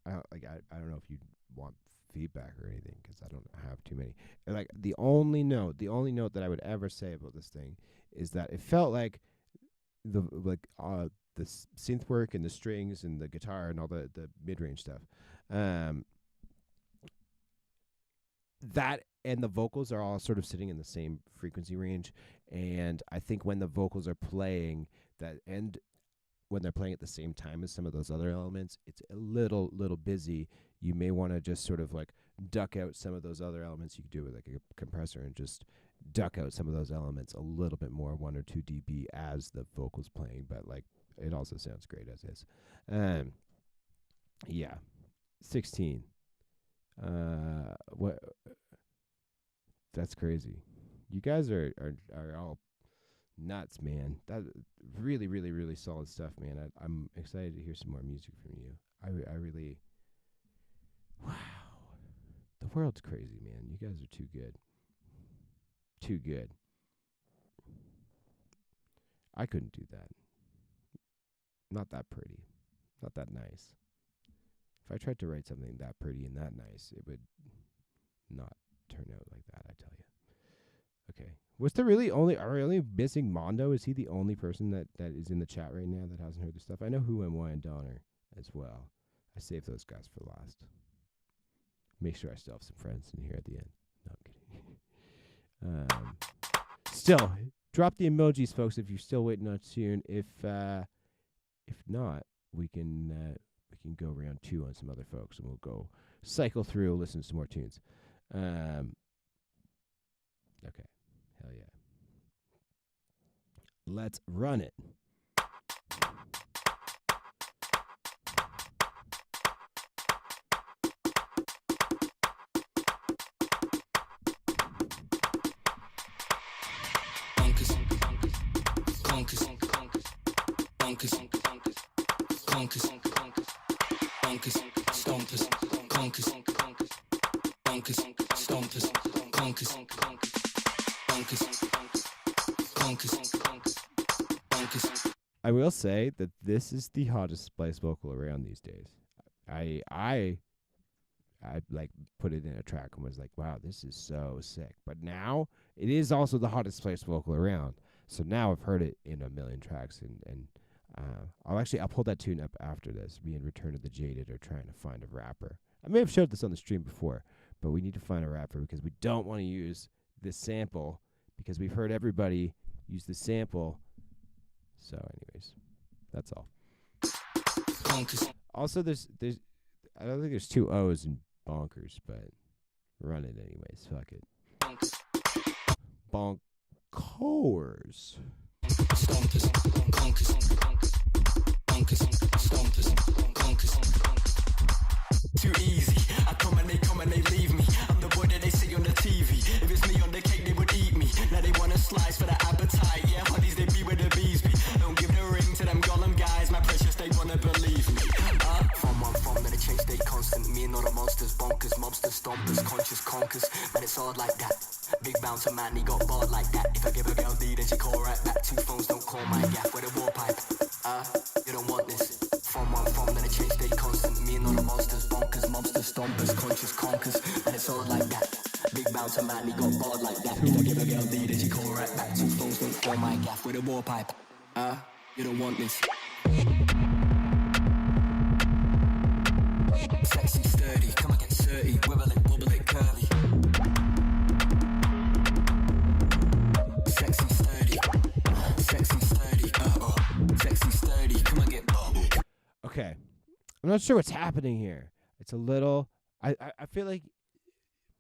don't know if you want feedback or anything because I don't have too many. And like the only note that I would ever say about this thing is that it felt like the synth work and the strings and the guitar and all the mid-range stuff. That and the vocals are all sort of sitting in the same frequency range. And I think when the vocals are playing that, and when they're playing at the same time as some of those other elements, it's a little busy. You may want to just sort of like duck out some of those other elements. You could do it with like a compressor and just duck out some of those elements a little bit more, 1 or 2 dB as the vocals playing, but like it also sounds great as is. Yeah, 16. What? That's crazy. You guys are all nuts, man. That really solid stuff, man. I'm excited to hear some more music from you. I really, wow. The world's crazy, man. You guys are too good. Too good. I couldn't do that. Not that pretty. Not that nice. If I tried to write something that pretty and that nice, it would not turn out like that, I tell you. Okay. Was there really only, are we only missing Mondo? Is he the only person that is in the chat right now that hasn't heard the stuff? I know Who Am I and Donner as well. I saved those guys for last. Make sure I still have some friends in here at the end. No, I'm kidding. Still, drop the emojis, folks, if you're still waiting on a tune. If not, we can go round 2 on some other folks, and we'll go cycle through, listen to some more tunes. Okay, hell yeah. Let's run it. I will say that this is the hottest splice vocal around these days. I like put it in a track and was like, wow, this is so sick. But now it is also the hottest splice vocal around. So now I've heard it in a million tracks, and I'll pull that tune up after this. Me and Return of the Jaded are trying to find a rapper. I may have showed this on the stream before, but we need to find a rapper because we don't want to use this sample because we've heard everybody use the sample. So anyways, that's all. Also, there's I don't think there's 2 O's in bonkers, but run it anyways. Fuck it. Bonkers. Too easy. I come and they leave me. I'm the boy that they see on the TV. If it's me on the cake, they would eat me. Now they want a slice for the appetite. Yeah, honeys, they be where the bees be. Don't give the ring to them Gollum guys. My precious, they wanna believe me. From where I'm from, then they change, stay constant. Me and all the monsters, bonkers, mobsters, stompers, conscious conkers. Man, it's hard like that. Big bouncer man, he got barred like that. If I give a girl D, then she call right back. 2 phones, don't call my gaff with a war pipe. You don't want this. From where I'm from, then they change, stay constant. Me and all the monsters, bonkers, mobsters, stompers, conscious conkers. And it's hard like that. Big bouncer man, he got barred like that. If I give a girl D, then she call right back. 2 phones, don't call my gaff with a war pipe. You don't want this. Sexy, sturdy, come and get dirty. Wibble it, bubble it, curvy. Sexy, sturdy. Sexy, sturdy. Sexy, sturdy, come and get bubble. Okay. I'm not sure what's happening here. It's a little I feel like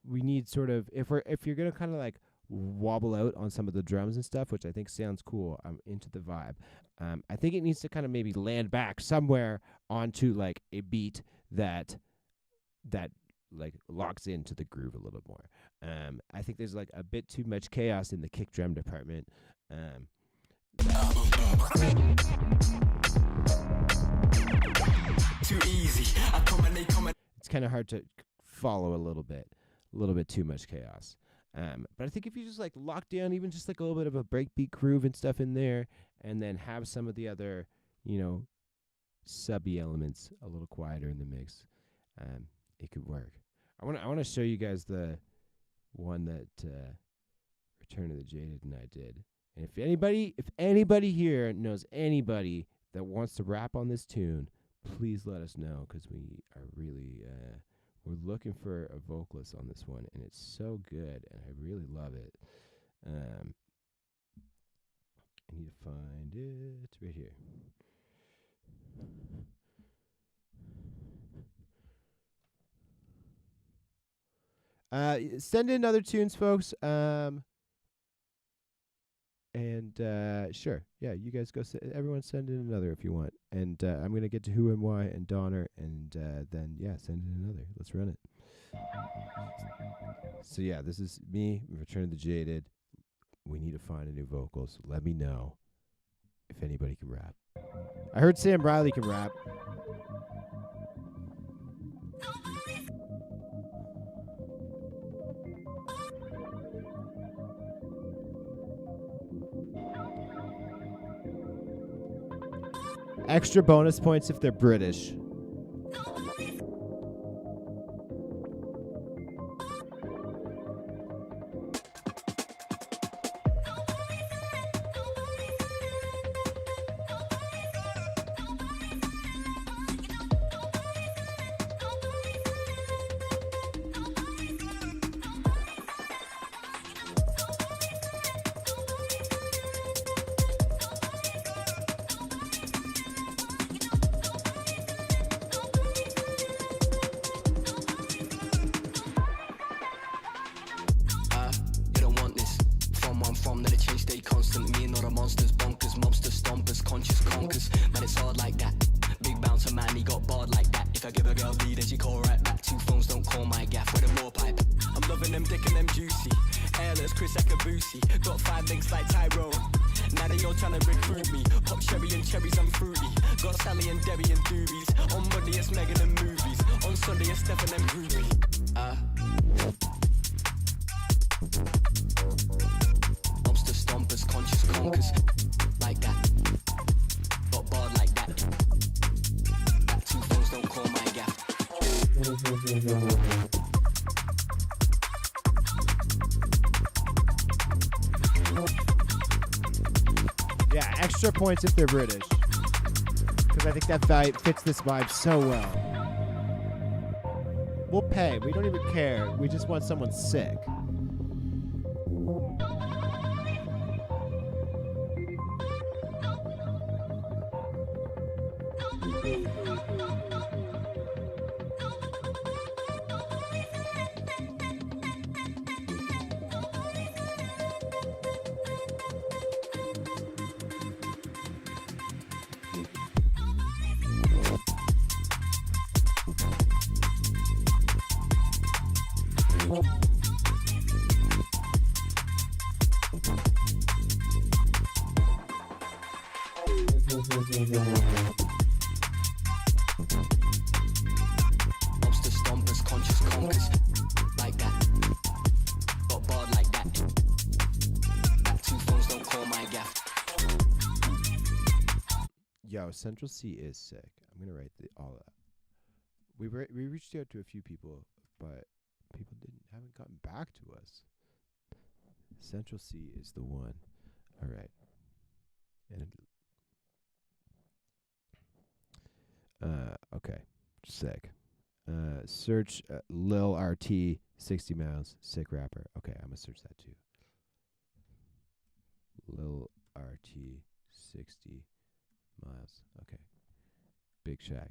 we need sort of if you're gonna kind of like wobble out on some of the drums and stuff, which I think sounds cool. I'm into the vibe. I think it needs to kind of maybe land back somewhere onto like a beat that like locks into the groove a little more. I think there's like a bit too much chaos in the kick drum department. Too easy. I come and they come and It's kind of hard to follow a little bit too much chaos. But I think if you just like lock down even just like a little bit of a breakbeat groove and stuff in there, and then have some of the other, subby elements a little quieter in the mix, it could work. I want to show you guys the one that Return of the Jaded and I did. And if anybody here knows anybody that wants to rap on this tune, please let us know, because we are really We're looking for a vocalist on this one, and it's so good, and I really love it. I need to find it right here. Send in other tunes, folks. Sure, yeah, you guys go. Everyone send in another if you want, and I'm gonna get to Who and Why and Donner, and then yeah, send in another. Let's run it. So yeah, this is me, Return of the Jaded. We need to find a new vocal, so let me know if anybody can rap. I heard Sam Riley can rap. Extra bonus points if they're British. Yeah, extra points if they're British. Because I think that vibe fits this vibe so well. We'll pay. We don't even care. We just want someone sick. Central C is sick. I'm gonna write all that. We reached out to a few people, but people haven't gotten back to us. Central C is the one. All right. And okay, sick. Search Lil RT 60 Miles, sick rapper. Okay, I'm gonna search that too. Lil RT 60 Miles. Okay. Big Shaq.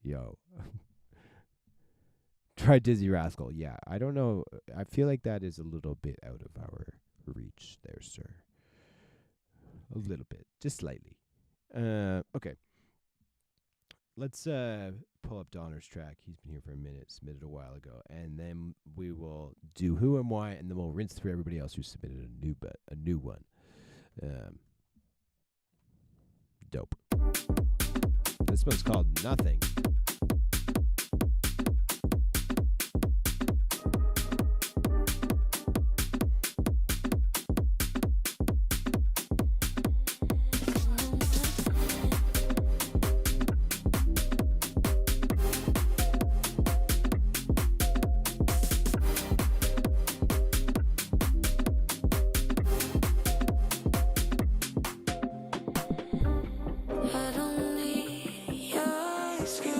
Yo. Try Dizzy Rascal. Yeah, I don't know. I feel like that is a little bit out of our reach there, sir. A little bit. Just slightly. Okay. Let's pull up Donner's track. He's been here for a minute, submitted a while ago. And then we will do Who and Why, and then we'll rinse through everybody else who submitted a new one. Dope. This one's called Nothing. I don't need your excuse.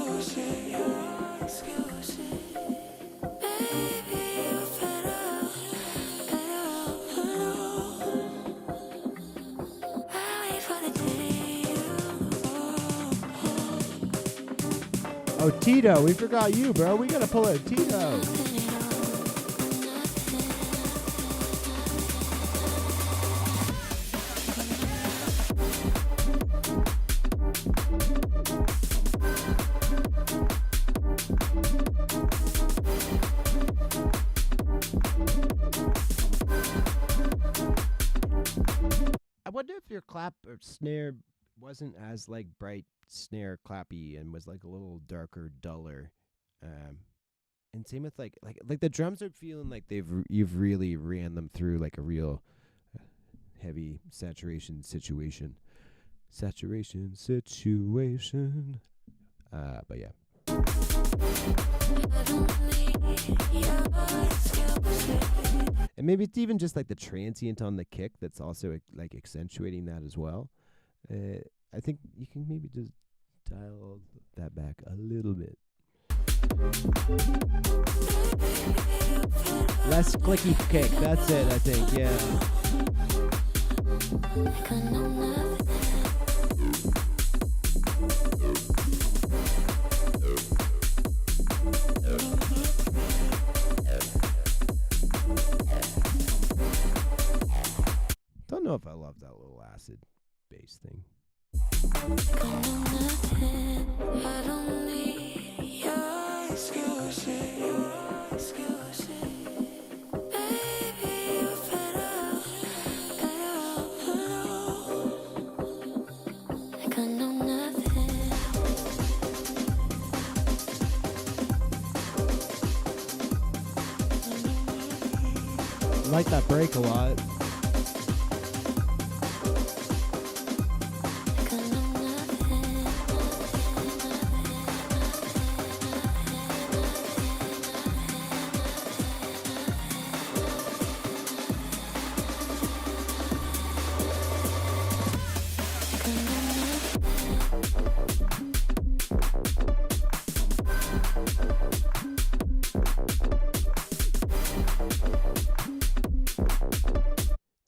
Oh, Tito, we forgot you, bro. We gotta pull out Tito. I wonder if your clap or snare wasn't as like bright snare clappy and was like a little darker, duller. And same with like the drums are feeling like you've really ran them through like a real heavy saturation situation. But yeah. And maybe it's even just like the transient on the kick that's also like accentuating that as well. I think you can maybe just dial that back a little bit. Less clicky kick, that's it, I think, yeah. Don't know if I love that little acid bass thing. I don't need your excuses. Baby, you're fed up. Like I know nothing. I like that break a lot.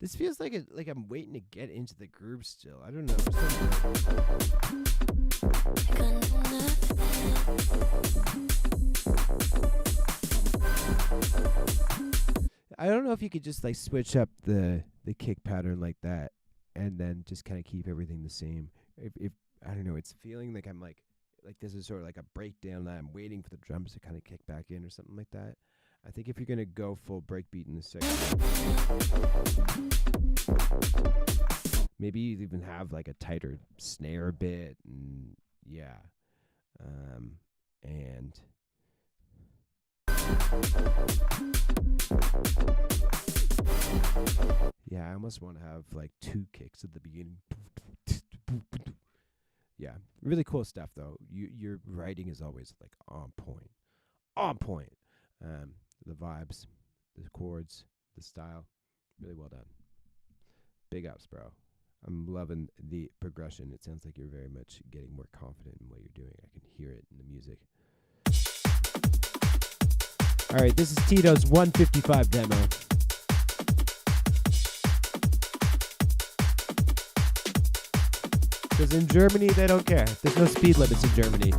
This feels like I'm waiting to get into the groove still. I don't know. I don't know if you could just like switch up the kick pattern like that and then just kind of keep everything the same. If I don't know, it's feeling like I'm like this is sort of like a breakdown that I'm waiting for the drums to kind of kick back in or something like that. I think if you're going to go full breakbeat in this section, maybe you even have like a tighter snare bit, and yeah. And yeah, I almost want to have like two kicks at the beginning. Yeah, really cool stuff though. Your writing is always like on point. The vibes, the chords, the style, really well done. Big ups, bro. I'm loving the progression. It sounds like you're very much getting more confident in what you're doing. I can hear it in the music. All right, this is Tito's 155 demo. Because in Germany, they don't care. There's no speed limits in Germany.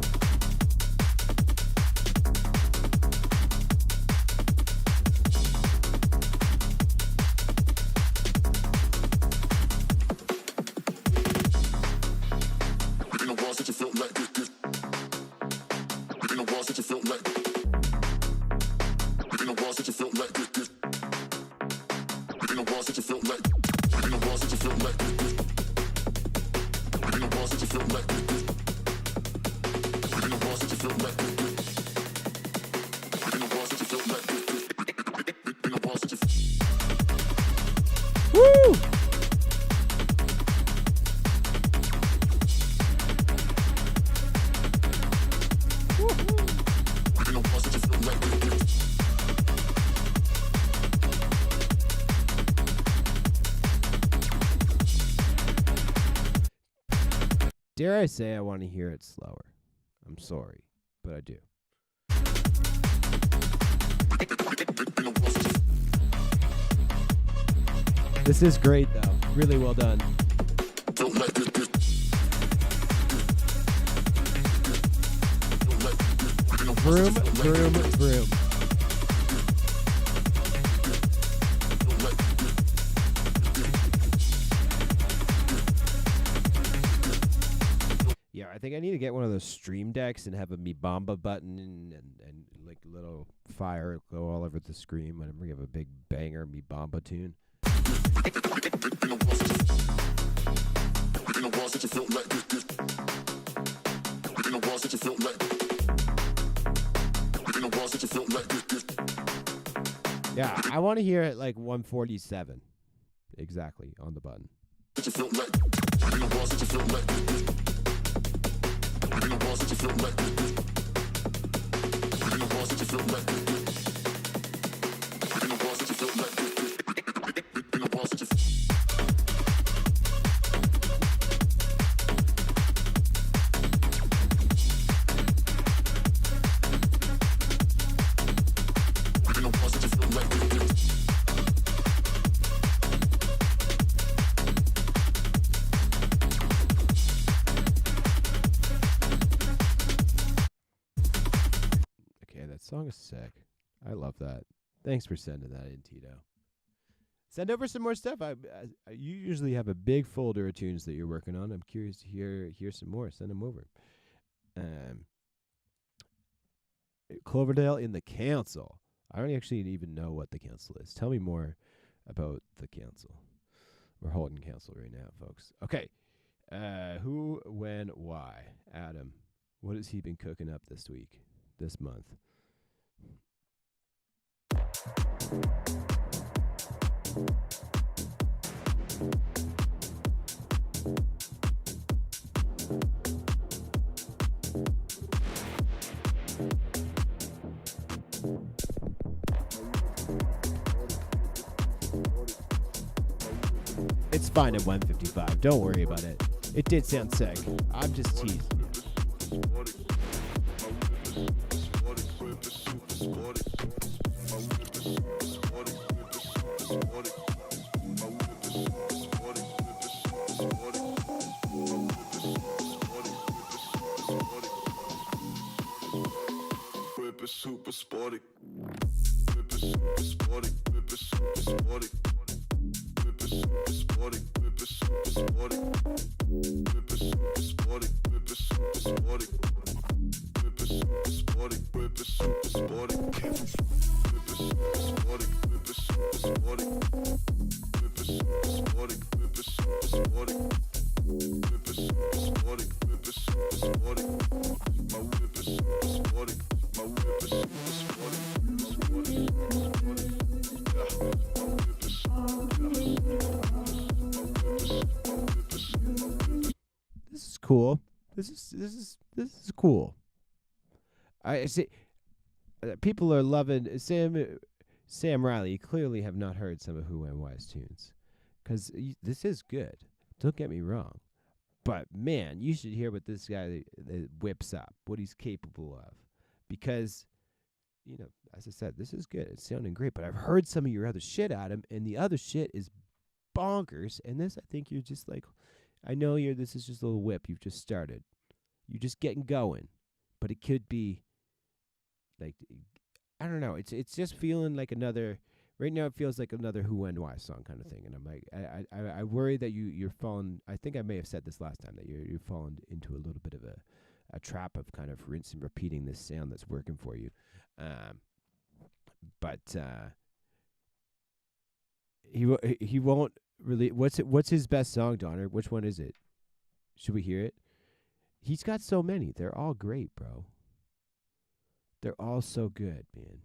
Dare I say I want to hear it slower? I'm sorry, but I do. This is great, though. Really well done. Vroom, vroom, vroom. Yeah, I think I need to get one of those stream decks and have a Mi Bamba button and like a little fire go all over the screen whenever we have a big banger Mi Bamba tune. Yeah, I want to hear it like 147 exactly on the button. Song is sick. I love that. Thanks for sending that in, Tito. Send over some more stuff. You usually have a big folder of tunes that you're working on. I'm curious to hear some more. Send them over. Cloverdale in the Council. I don't actually even know what the council is. Tell me more about the council. We're holding council right now, folks. Okay. Who, when, why? Adam, what has he been cooking up this week, this month? It's fine at 155. Don't worry about it. It did sound sick. I'm just teasing you. Super sporty. Whip is super sporty. Whip is super sporty. Whip is super sporty. Whip is super sporty. Whip is super sporty. Whip is super sporty. Whip is super sporty. Whip is super sporty. Whip is super sporty. Whip is super sporty. Whip is super sporty. Whip is super sporty. Whip is super sporty. Whip is super sporty. My whip is super sporty. My whip is super sporty. Sporty, sporty. Yeah. My whip is This is cool. This is cool. I see. People are loving Sam Riley. You clearly have not heard some of Who and Why's tunes, because this is good. Don't get me wrong, but man, you should hear what this guy whips up, what he's capable of, because, you know, as I said, this is good. It's sounding great, but I've heard some of your other shit, Adam, and the other shit is bonkers. And this, I think you're just like, I know this is just a little whip. You've just started. You're just getting going, but it could be like, I don't know. It's just feeling like another. Right now, it feels like another Who and Why song kind of thing, and I'm like, I worry that you're falling. I think I may have said this last time, that you're falling into a little bit of a trap of kind of rinse and repeating this sound that's working for you. But he won't really. What's his best song, Donner? Which one is it? Should we hear it? He's got so many. They're all great, bro. They're all so good, man.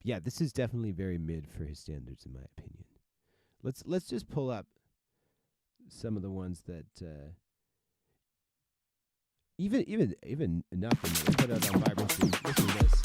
Yeah, this is definitely very mid for his standards, in my opinion. Let's just pull up some of the ones that even nothing that we put out on Vibrancy. Listen to this.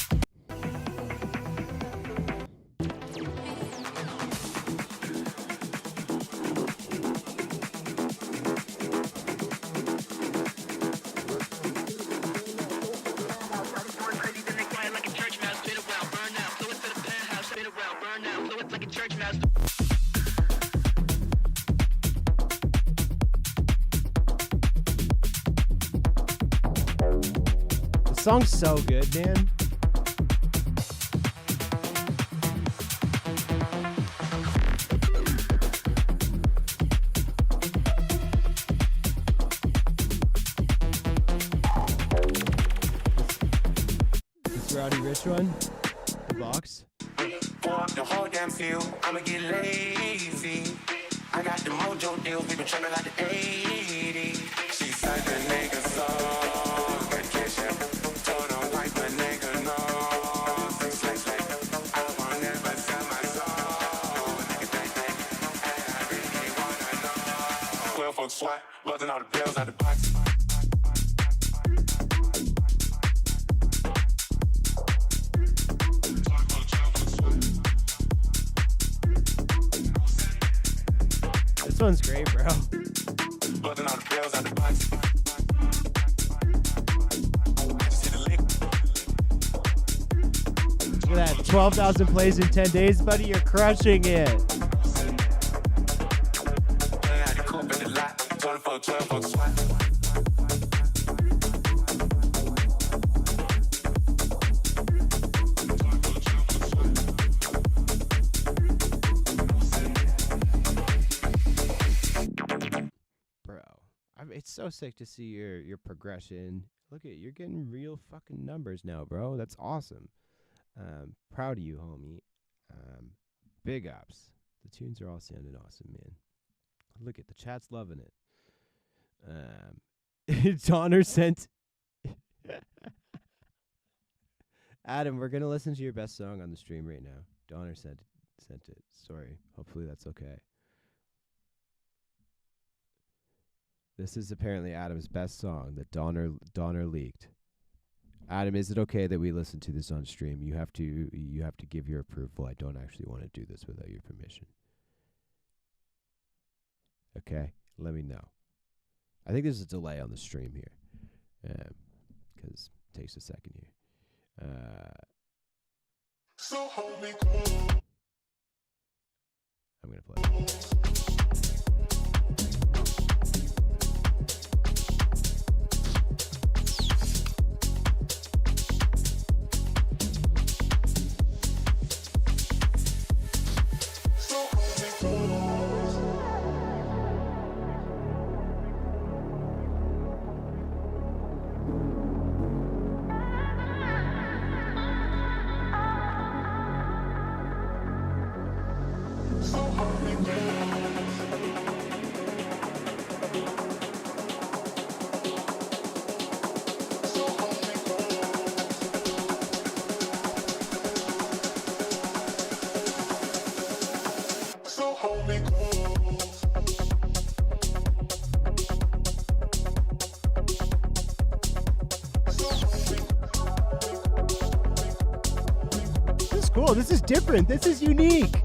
song's so good, man. This Rowdy Rich one, the box. Pour up the whole damn field, I'ma get lazy. I got the mojo deals, we been trapping like the 80s. She said the nigga so vacation. Told him wipe my nigga nose. Slack, slack, I won't never sell my soul. Nigga, bang, and I really wanna know. 12 folks SWAT, buzzing all the bells out the box. This one's great, bro. Buzzing all the bells out the box. Look at that, 12,000 plays in 10 days, buddy. You're crushing it. I had the coupe in the lot. 12 folks SWAT. It's so sick to see your progression. Look at you're getting real fucking numbers now, bro. That's awesome. Proud of you, homie. Big ups. The tunes are all sounding awesome, man. Look at the chat's loving it. Donner sent Adam, we're gonna listen to your best song on the stream right now. Donner sent it. Sorry. Hopefully that's okay. This is apparently Adam's best song that Donner leaked. Adam, is it okay that we listen to this on stream? You have to give your approval. I don't actually want to do this without your permission. Okay, let me know. I think there's a delay on the stream here, because it takes a second here. So hold me close. I'm gonna play it. Cool. This is different. This is unique.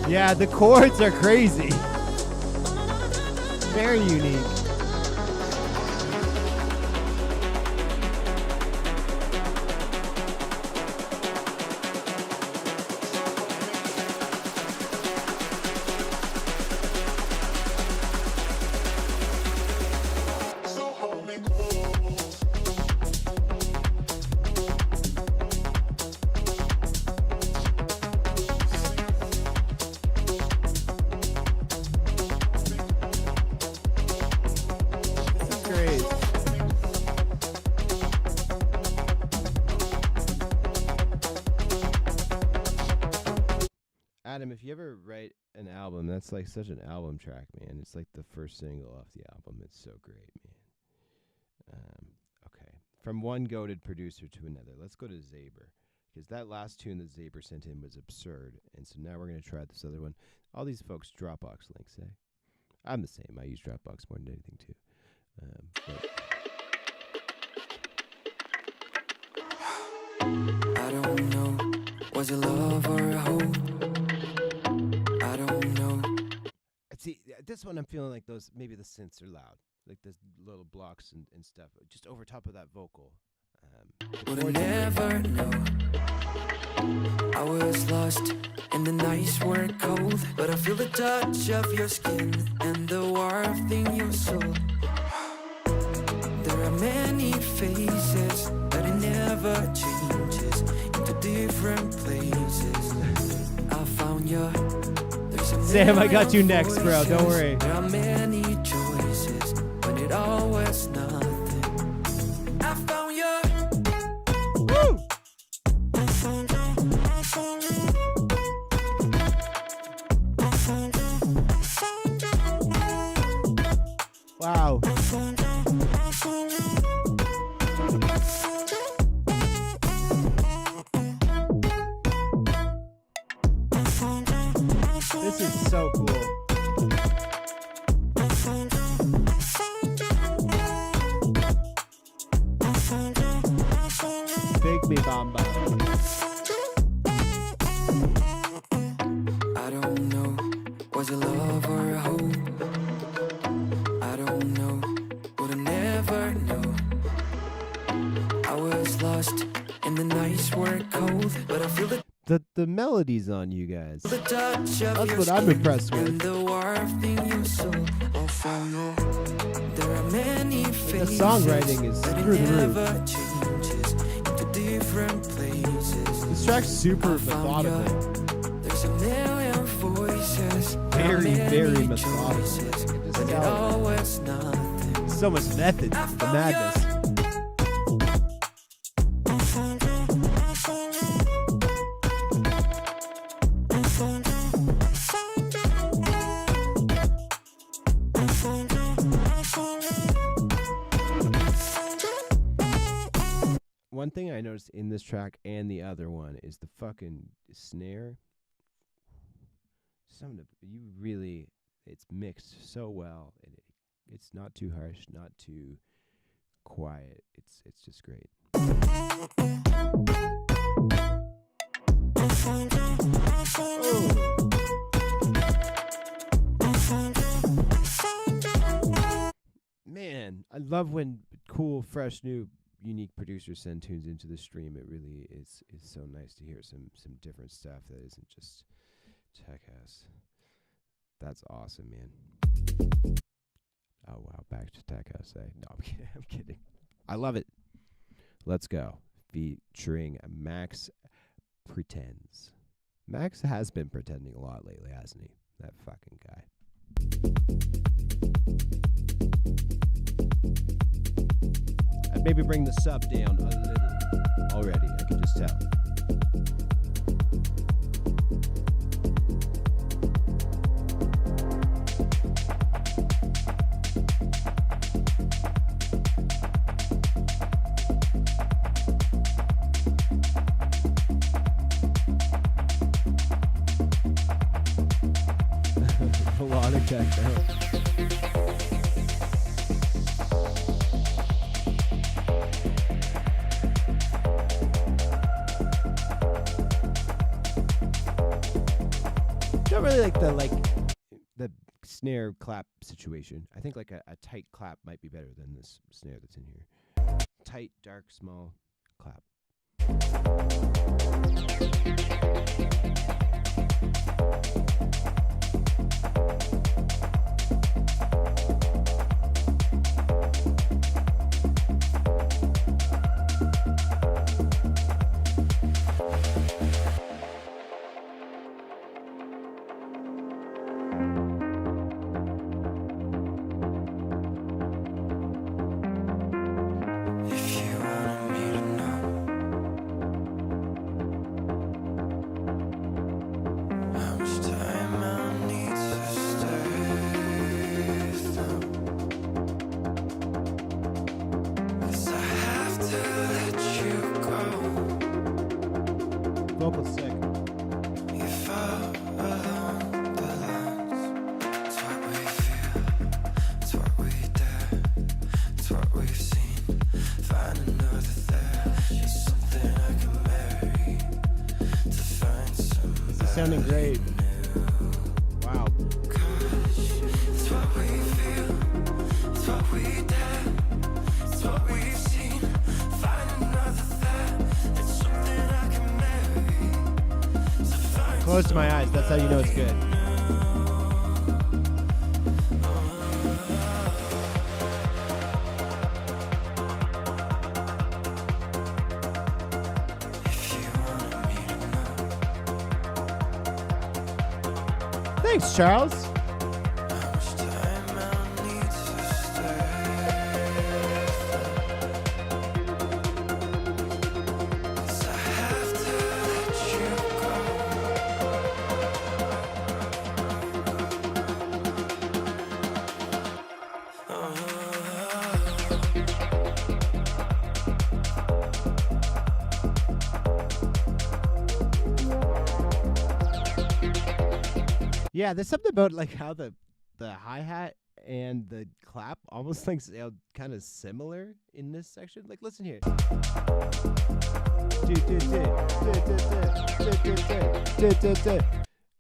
Yeah, the chords are crazy. Very unique. Adam, if you ever write an album, that's like such an album track, man. It's like the first single off the album. It's so great, man. Okay. From one goated producer to another, let's go to Zaber. Because that last tune that Zaber sent in was absurd. And so now we're going to try this other one. All these folks, Dropbox links, eh? I'm the same. I use Dropbox more than anything, too. I don't know, was it love or a hope? I don't know. See, this one I'm feeling like those, maybe the synths are loud. Like those little blocks and stuff. Just over top of that vocal. Would never know. I was lost and the nights were cold, but I feel the touch of your skin and the warmth in your soul. There are many faces, but it never changes into different places. I found you. There's a Sam, I got you next, bro. voices. Don't worry. There are many choices, but it always nothing. I found you. Woo! Wow. This is so cool. Big me bamba. I don't know, was it love or a hope? I don't know, would I never know. I was lost and the nights were cold, but I feel The melodies on you guys. the touch of That's your what I'm skin impressed with. and the warmth in your soul. I found you. There are many faces, songwriting is but it through the roof. never changes into different places. This track's super I found you. methodical. There's a million voices, Very, many very methodical. choices, I can just but it tell. always nothing. So much method. I The found madness. One thing I noticed in this track and the other one is the fucking snare. It's mixed so well, and it's not too harsh, not too quiet. It's just great. Man, I love when cool, fresh, new, unique producers send tunes into the stream. It really is so nice to hear some different stuff that isn't just tech house. That's awesome, man. Oh wow, back to tech house. No, I'm kidding. I love it. Let's go. Featuring Max Pretends. Max has been pretending a lot lately, hasn't he? That fucking guy. I'd maybe bring the sub down a little already. I can just tell. Melodic techno. Don't really like the snare clap situation. I think like a tight clap might be better than this snare that's in here. Tight, dark, small clap. If you wanted me to know, vocal's sick. You fall along the lines. It's what we feel, it's what we dare, it's what we've seen. Find another there, just something I can marry. To find somebody. This is sounding great. Wow. It's what we feel, it's what we dare, it's what we've seen. Find another there, it's something I can marry. To find Close my eyes. That's how you know it's good. Thanks, Charles. how much time I'll need to stay. 'Cause I have to let you Yeah, there's something about like how the hi-hat and the clap almost like sound kind of similar in this section. Like, listen here.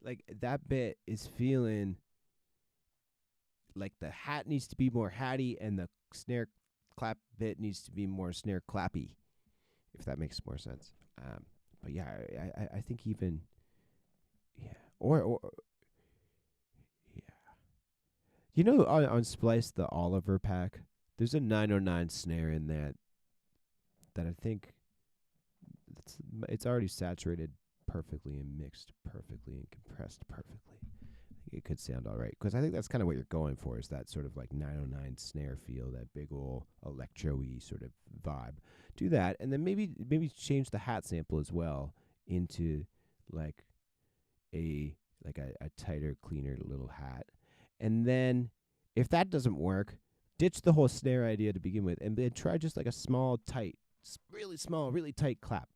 Like, that bit is feeling like the hat needs to be more hatty and the snare clap bit needs to be more snare clappy, if that makes more sense. But yeah, I think even, yeah, or yeah. You know, on Splice, the Oliver pack, there's a 909 snare in that I think it's already saturated perfectly and mixed perfectly and compressed perfectly. I think it could sound all right, because I think that's kind of what you're going for, is that sort of like 909 snare feel, that big ol' electro-y sort of vibe. Do that, and then maybe change the hat sample as well into like a tighter, cleaner little hat. And then if that doesn't work, ditch the whole snare idea to begin with, and then try just like a small, tight, really small, really tight clap.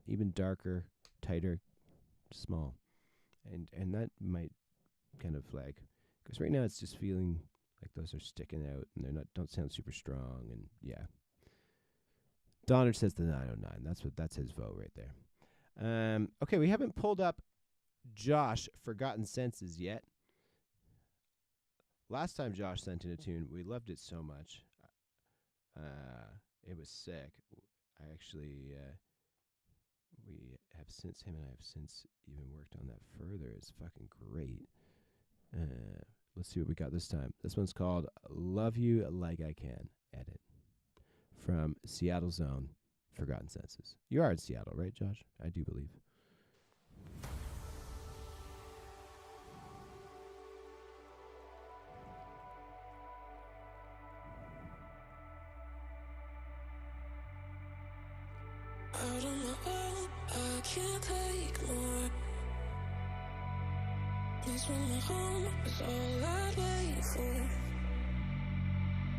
Even darker, tighter, small. And that might kind of like, because right now it's just feeling like those are sticking out and don't sound super strong, and yeah. Donner says the 909. That's his vote right there. Okay, we haven't pulled up Josh Forgotten Senses yet. Last time Josh sent in a tune, we loved it so much. It was sick. I actually him and I have since even worked on that further. It's fucking great. Let's see what we got this time. This one's called Love You Like I Can, edit. From Seattle Zone, Forgotten Senses. You are in Seattle, right, Josh? I do believe. Out on my own, I can't take more. This when my home is all I wait for.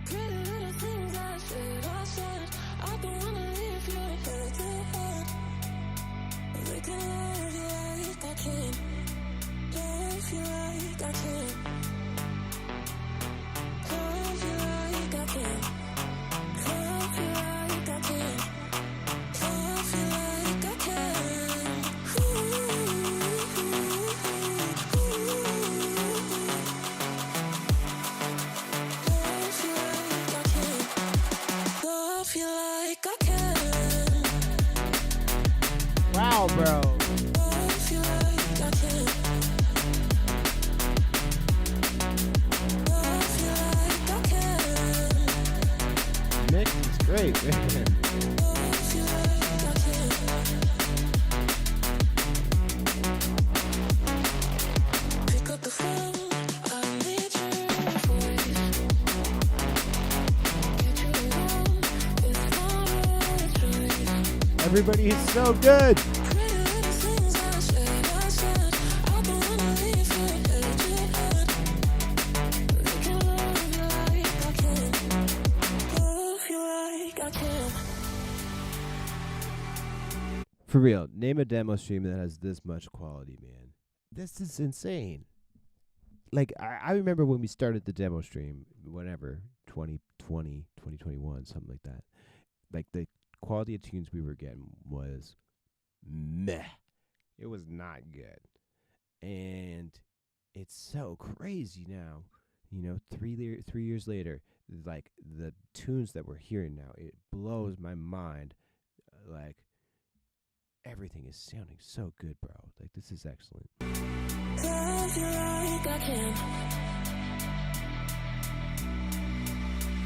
Pretty little things I said. I don't wanna leave you head to head. They can love you like I can. Love you like I can. Love you like I can. Love you like I can. Love you like I can. Love you like I can. Wow, bro. Love you like I can. Love you like I can. Mix is great, man. Love you like I can. Pick up the phone, I need your voice. Get you alone, it's not a choice. Everybody is so good. Pretty little things I said. I don't wanna leave you head to head. They can love you like I can. Love you like I can. For real, name a demo stream that has this much quality, man. This is insane. Like, I remember when we started the demo stream, whenever, 2020, 2021, something like that. Like, the quality of tunes we were getting was meh. It was not good. And it's so crazy now. You know, 3 years later, like, the tunes that we're hearing now, it blows my mind. Like, everything is sounding so good, bro. Like, this is excellent. Love you like I can.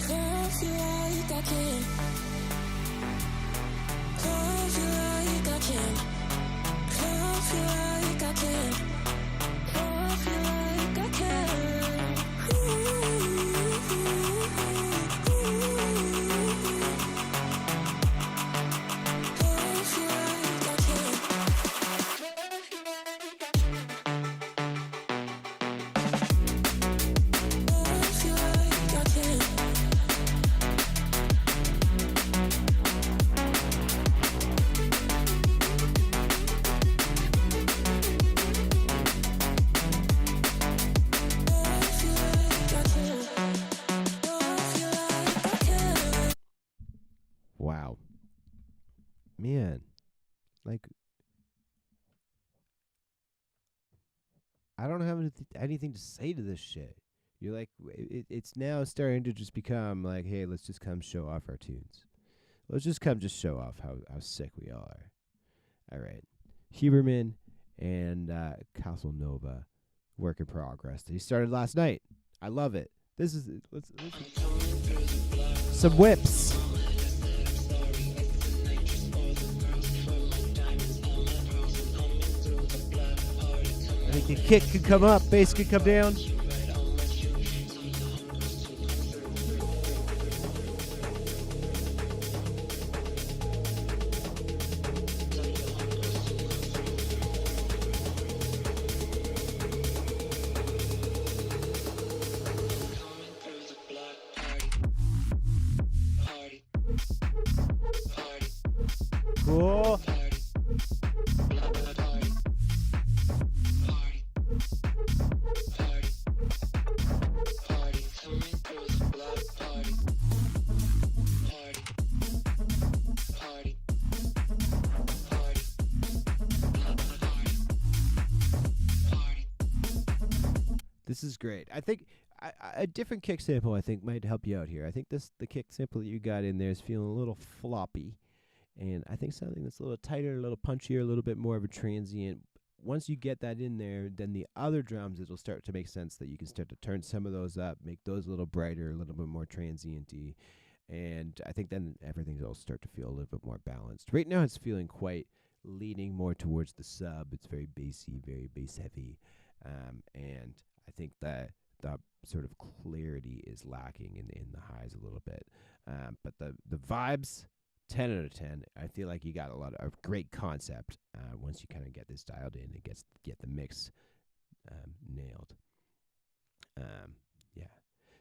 Love you like I can. Love you like I can. Love you like I can. Love you like I can. Love you like I can. Love you like I can. Love you like I can. Love you like I can. Wow. Man. Like, I don't have anything to say to this shit. You're like, it's now starting to just become like, hey, let's just come show off our tunes. Let's just come just show off how sick we all are. All right. Huberman and Castle Nova, work in progress. He started last night. I love it. This is, let's some whips. I think the kick could come up, bass could come down. Cool. This is great. I think a different kick sample, I think, might help you out here. I think the kick sample that you got in there is feeling a little floppy. And I think something that's a little tighter, a little punchier, a little bit more of a transient. Once you get that in there, then the other drums, it'll start to make sense that you can start to turn some of those up, make those a little brighter, a little bit more transient-y. And I think then everything will start to feel a little bit more balanced. Right now it's feeling quite leaning more towards the sub. It's very bassy, very bass-heavy. And I think that the sort of clarity is lacking in the highs a little bit. But the vibes, 10 out of 10. I feel like you got a lot of great concept once you kind of get this dialed in and get the mix nailed. Yeah.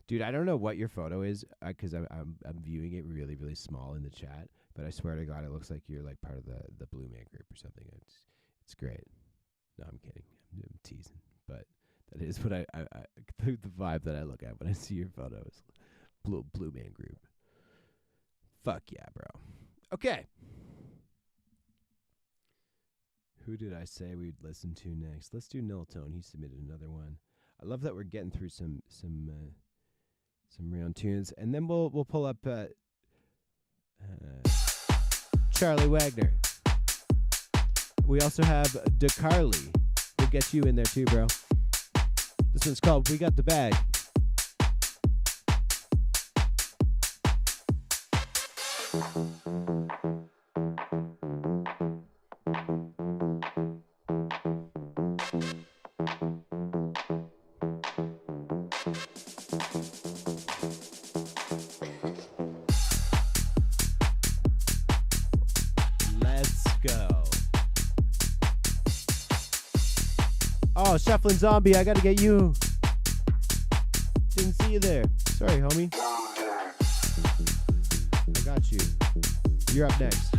Dude, I don't know what your photo is because I'm viewing it really, really small in the chat, but I swear to God, it looks like you're like part of the Blue Man Group or something. It's great. No, I'm kidding. I'm teasing, but that is what I the vibe that I look at when I see your photos. Blue Man Group. Fuck yeah, bro. Okay. Who did I say we'd listen to next? Let's do Null Tone. He submitted another one. I love that we're getting through some round tunes, and then we'll pull up Charlie Wagner. We also have DeCarly. We'll get you in there too, bro. This one's called We Got the Bag. Let's go. Oh, Shuffling Zombie, I gotta get you. Didn't see you there. Sorry, homie. I got you. You're up next.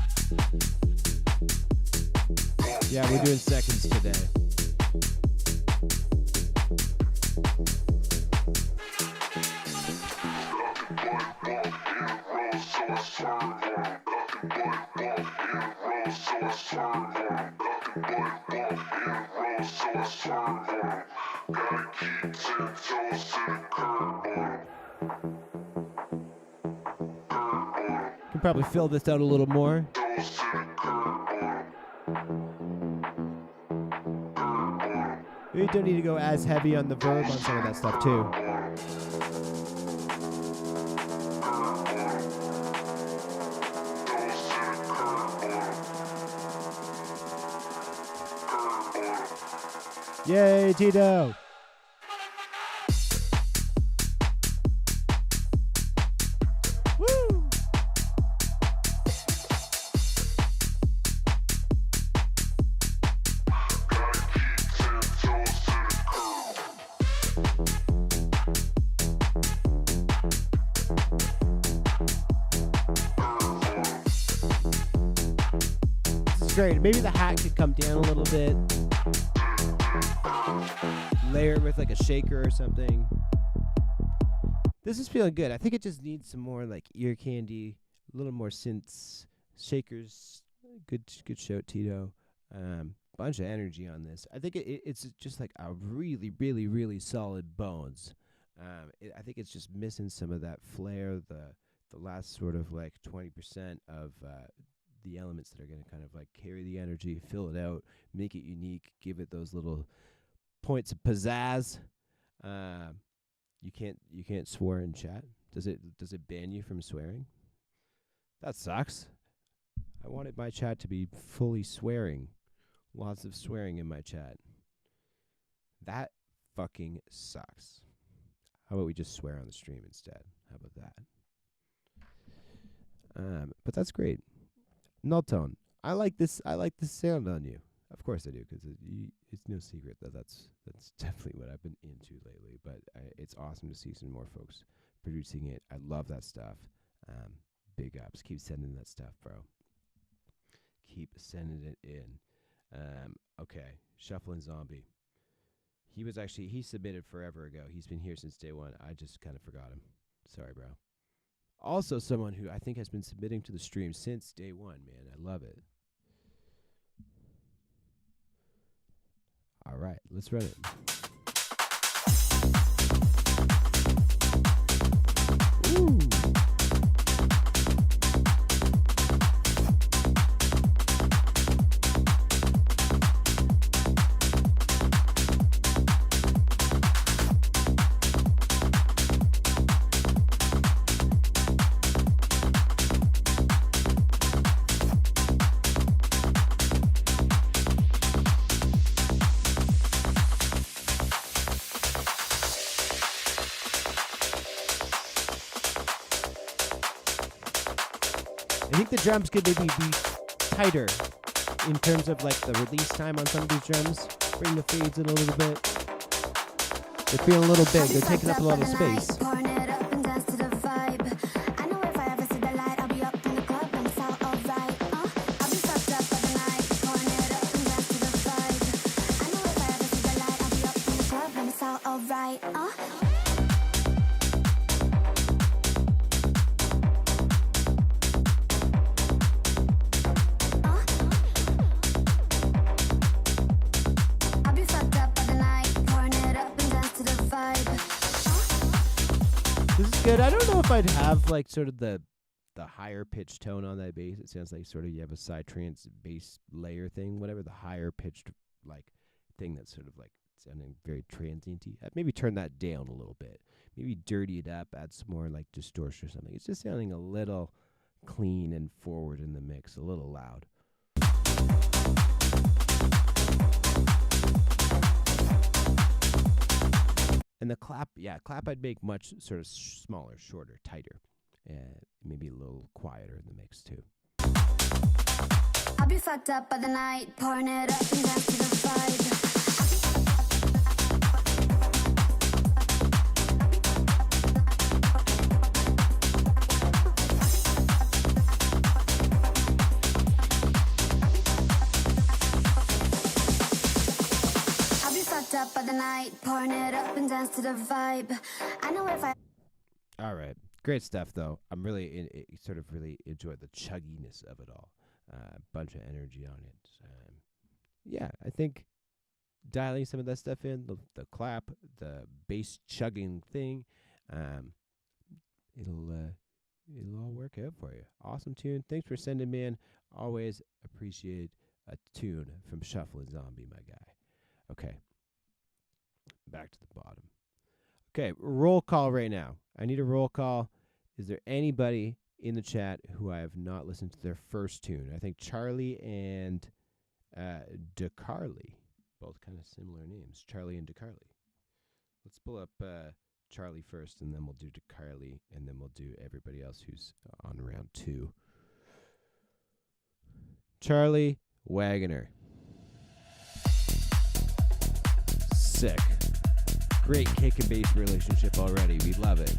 Yeah, we're doing seconds today. Can probably fill this out a little more. You don't need to go as heavy on the verb on some of that stuff too. Yay, Tito! Woo! This is great. Maybe the hat could come down a little bit. Layer it with like a shaker or something. This is feeling good. I think it just needs some more like ear candy, a little more synths, shakers. Good show, Tito. Bunch of energy on this. I think it's just like a really, really, really solid bones. I think it's just missing some of that flair, the last sort of like 20% of the elements that are going to kind of like carry the energy, fill it out, make it unique, give it those little points of pizzazz. You can't swear in chat. Does it ban you from swearing? That sucks. I wanted my chat to be fully swearing. Lots of swearing in my chat. That fucking sucks. How about we just swear on the stream instead? How about that? But that's great. Null tone. I like this sound on you. Of course I do, because it's no secret that's definitely what I've been into lately. But it's awesome to see some more folks producing it. I love that stuff. Big ups. Keep sending that stuff, bro. Keep sending it in. Okay, Shuffling Zombie. He submitted forever ago. He's been here since day one. I just kind of forgot him. Sorry, bro. Also someone who I think has been submitting to the stream since day one, man. I love it. All right, let's run it. Ooh. I think the drums could maybe be tighter in terms of like the release time on some of these drums. Bring the fades in a little bit. They're feeling a little big. They're taking up a lot of space. Good. I don't know if I'd have like sort of the higher pitched tone on that bass. It sounds like sort of you have a psytrance bass layer thing, whatever the higher pitched like thing that's sort of like sounding very transient-y. I'd maybe turn that down a little bit. Maybe dirty it up, add some more like distortion or something. It's just sounding a little clean and forward in the mix, a little loud. And the clap I'd make much sort of smaller, shorter, tighter, maybe a little quieter in the mix too. I'll be fucked up by the night, pouring it up and dance to the vibe. up of the night, pouring it up and dance to the vibe. I know if I All right. Great stuff, though. I'm really sort of really enjoy the chugginess of it all. Bunch of energy on it. Yeah, I think dialing some of that stuff in, the clap, the bass chugging thing, it'll all work out for you. Awesome tune. Thanks for sending me in. Always appreciate a tune from Shuffling Zombie, my guy. Okay. Back to the bottom. Okay, roll call right now. I need a roll call. Is there anybody in the chat who I have not listened to their first tune? I think Charlie and DeCarly, both kind of similar names. Charlie and DeCarly. Let's pull up Charlie first, and then we'll do DeCarly, and then we'll do everybody else who's on round 2. Charlie Wagoner. Sick. Great kick and bass relationship already. We love it.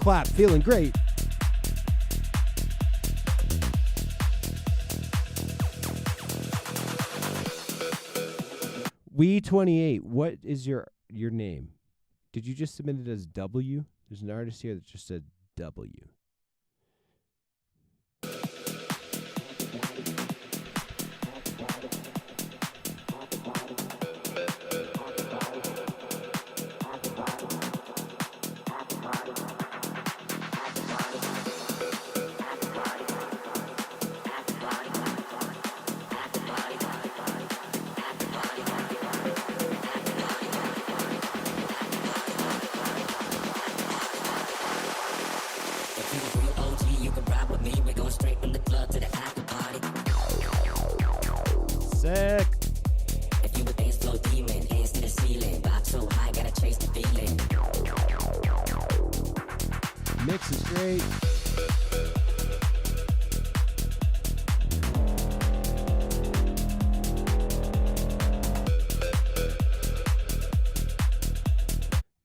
Clap, feeling great. We28, what is your name? Did you just submit it as W? There's an artist here that just said W. Sick. If you a dance floor demon, hands to the ceiling, vibe so high, gotta chase the feeling. Mix is great.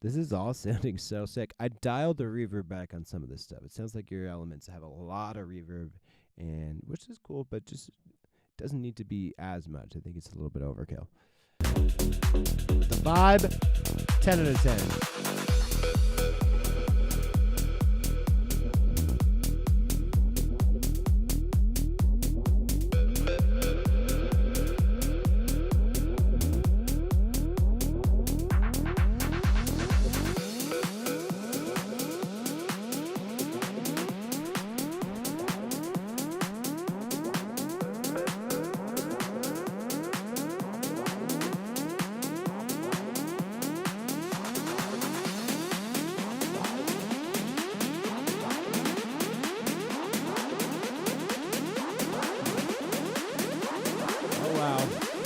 This is all sounding so sick. I dialed the reverb back on some of this stuff. It sounds like your elements have a lot of reverb, and which is cool, but just doesn't need to be as much. I think it's a little bit overkill. The vibe, 10 out of 10.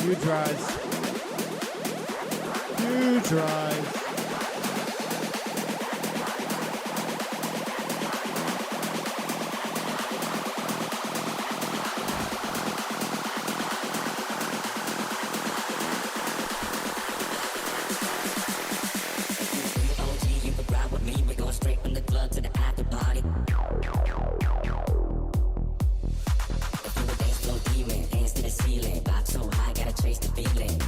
Huge rise. Huge rise. OG, you can ride with me, we're going straight from the club to the after party. If you a dance floor demon, hands to the ceiling, vibe so high, gotta chase the feeling.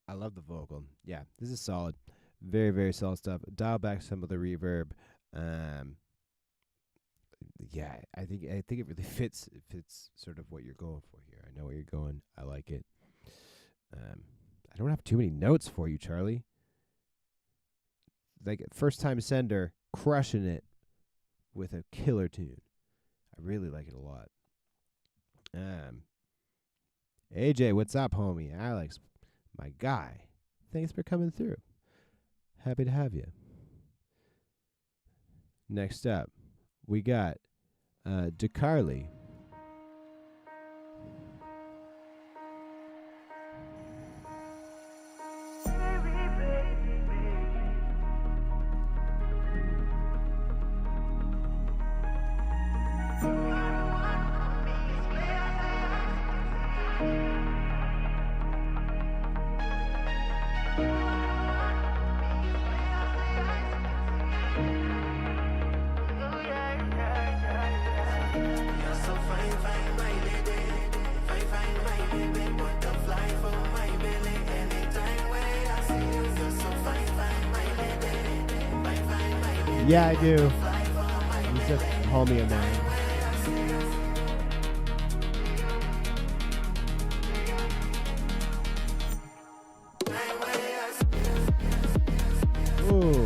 I love the vocal. Yeah, this is solid. Very, very solid stuff. Dial back some of the reverb. Yeah, I think it really fits. It fits sort of what you're going for here. I know where you're going. I like it. I don't have too many notes for you, Charlie. Like first time sender, crushing it with a killer tune. I really like it a lot. AJ, what's up, homie? Alex, my guy. Thanks for coming through. Happy to have you. Next up, we got DeCarly. You're so Yeah, I do. He's a homie of mine. Ooh.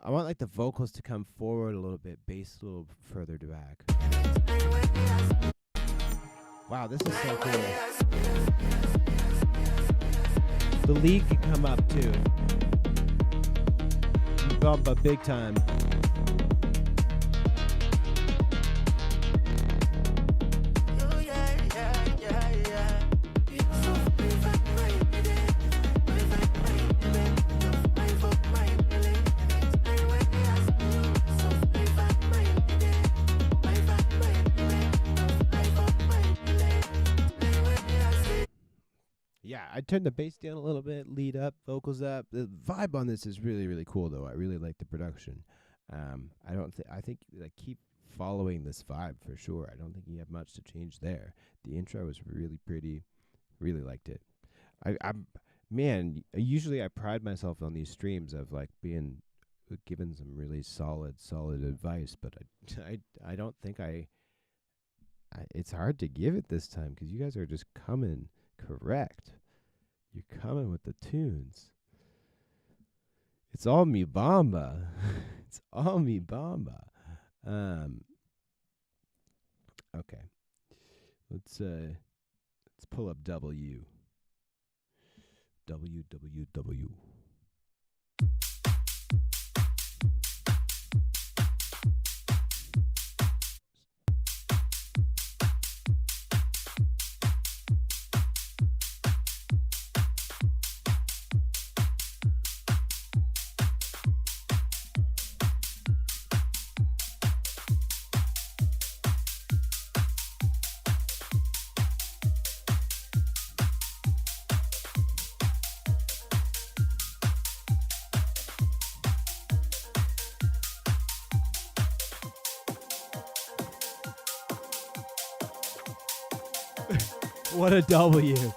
I want like the vocals to come forward a little bit, bass a little further back. Wow, this is so cool. The lead can come up too. Bump up big time. Yeah, I turned the bass down a little bit, lead up, vocals up. The vibe on this is really, really cool, though. I really like the production. I think like keep following this vibe for sure. I don't think you have much to change there. The intro was really pretty. Really liked it. Usually I pride myself on these streams of like being given some really solid advice, but I don't think it's hard to give it this time because you guys are just coming correct. You're coming with the tunes. It's all me bamba. It's all me bamba. Okay. Let's pull up W. W. What a W. The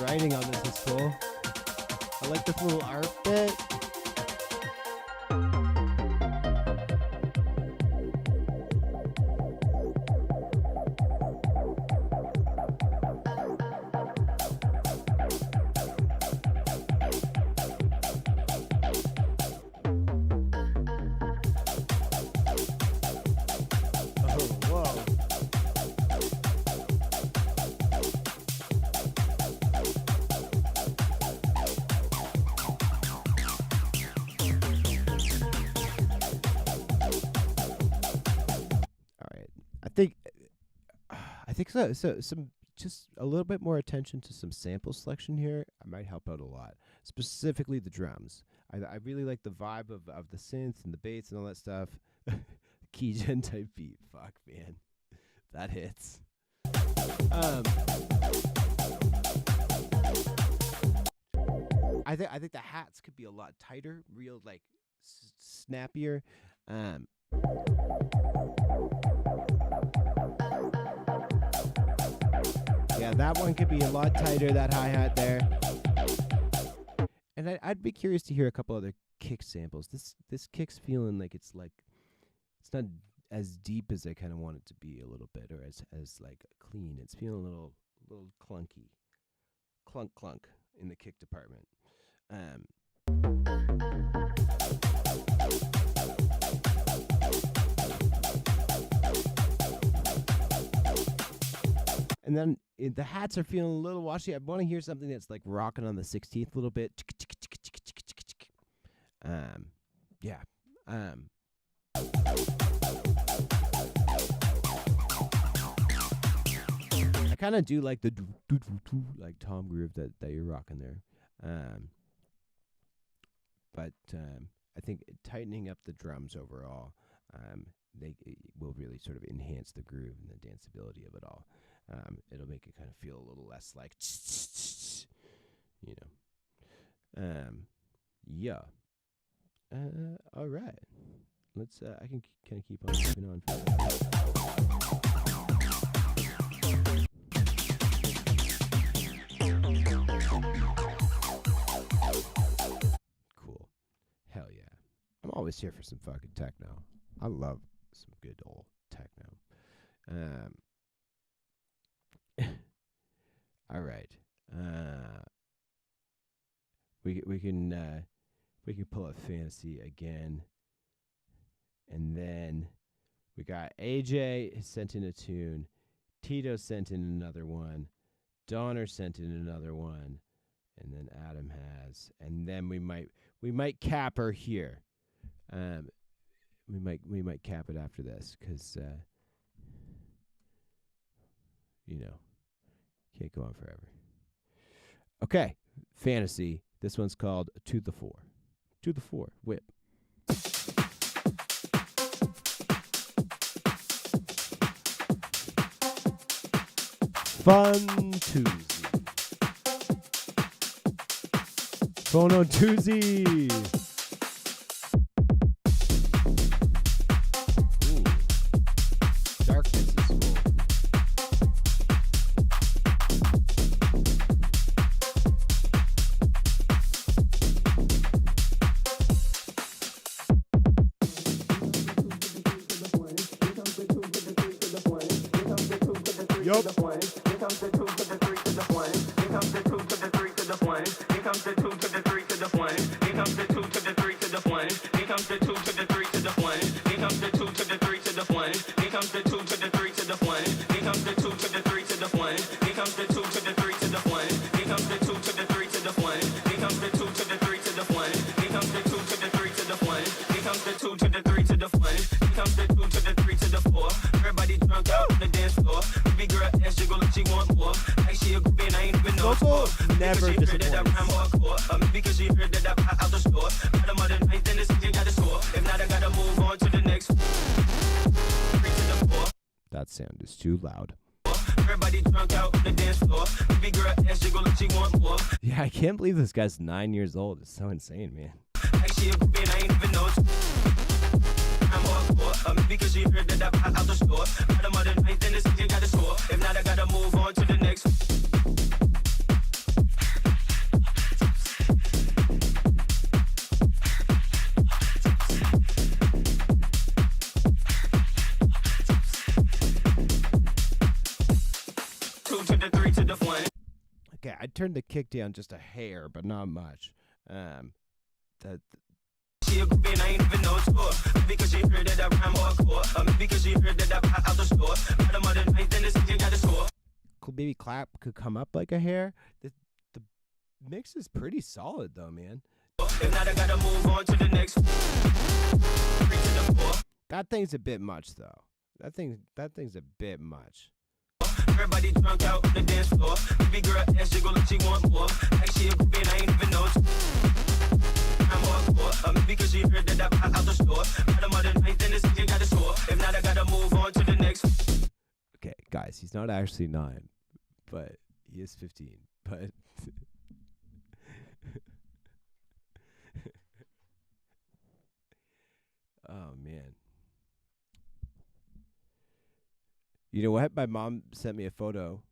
writing on this is cool. I like this little art bit. I think so. So some just a little bit more attention to some sample selection here might help out a lot. Specifically the drums. I really like the vibe of the synth and the bass and all that stuff. Keygen type beat. Fuck, man, that hits. I think the hats could be a lot tighter, real like snappier. Yeah, that one could be a lot tighter, that hi-hat there. And I'd be curious to hear a couple other kick samples. This kick's feeling like it's not as deep as I kind of want it to be a little bit, or as like clean. It's feeling a little clunky. Clunk in the kick department. And then the hats are feeling a little washy. I want to hear something that's like rocking on the 16th a little bit. Yeah. I kind of do like the like tom groove that you're rocking there. but I think tightening up the drums overall, they will really sort of enhance the groove and the danceability of it all. It'll make it kind of feel a little less like, you know. Yeah. All right. Let's. I can kind of keep on keeping on. Cool. Hell yeah. I'm always here for some fucking techno. I love some good old techno. All right. We can pull up fantasy again, and then we got AJ sent in a tune, Tito sent in another one, Donner sent in another one, and then Adam has, and then we might cap her here. We might cap it after this because can't go on forever. Okay, fantasy. This one's called To the Four. To the Four. Whip. Fun Tuesday. Phono Tuesday. Ooh. Darkness is full. Yup. Here comes the 2 to the 3 to the 1. Here comes the 2 to the 3 to the 1. Here comes the 2 to the 3 to the 1. Here comes the 2 to the 3 to the 1. Here comes the 2 to the 3 to the 1. Here comes the 2 to the 3 to the 1. Here comes the 2 to the 3 to the 1. Here comes the 2 to the 3 to the 1. Here comes the 2 to the 3 to the 1. Here comes the 2 to the 3 to the 1. Here comes the 2 to the 3 to the 1. Here comes the 2 to the 3 to the 1. Here comes the 2 to the 3 to the 1. Here comes the 2 to the 3 to the 4. Everybody drunk out on the dance floor. Baby girl ass jiggle like she want more. Like she a groupie and I ain't even know score. Never disappoints. Because she heard that I buy out the store. Got them on the ninth and the city got a score. If not, I gotta move on to the next. That sound is too loud. Everybody drunk out on the dance floor. Baby girl ass jiggle like she want more. Yeah, I can't believe this guy's 9 years old. It's so insane, man. Like she a groupie and I ain't even know because she heard that I buy out the store. Got them on the ninth and the city got a score. If not, I gotta move on to the next. Okay, I turned the kick down just a hair, but not much. She a groupie and I ain't even know score. Because she heard that I rhyme hardcore. Because she heard that I buy out the store. Got them on the ninth and the city got a score. Could maybe clap could come up like a hair. The mix is pretty solid though, man. If not, I gotta move on to the next. That thing's a bit much though. That thing's a bit much. Everybody drunk out on the dance floor. Baby girl ass jiggle like she want more. Like she a groupie and I ain't even know. I'm hardcore. Because she heard that I buy out the store. Got them on the ninth and the city got a score. If not, I gotta move on to the next. Okay, guys, he's not actually 9, but he is 15. But oh man. You know what? My mom sent me a photo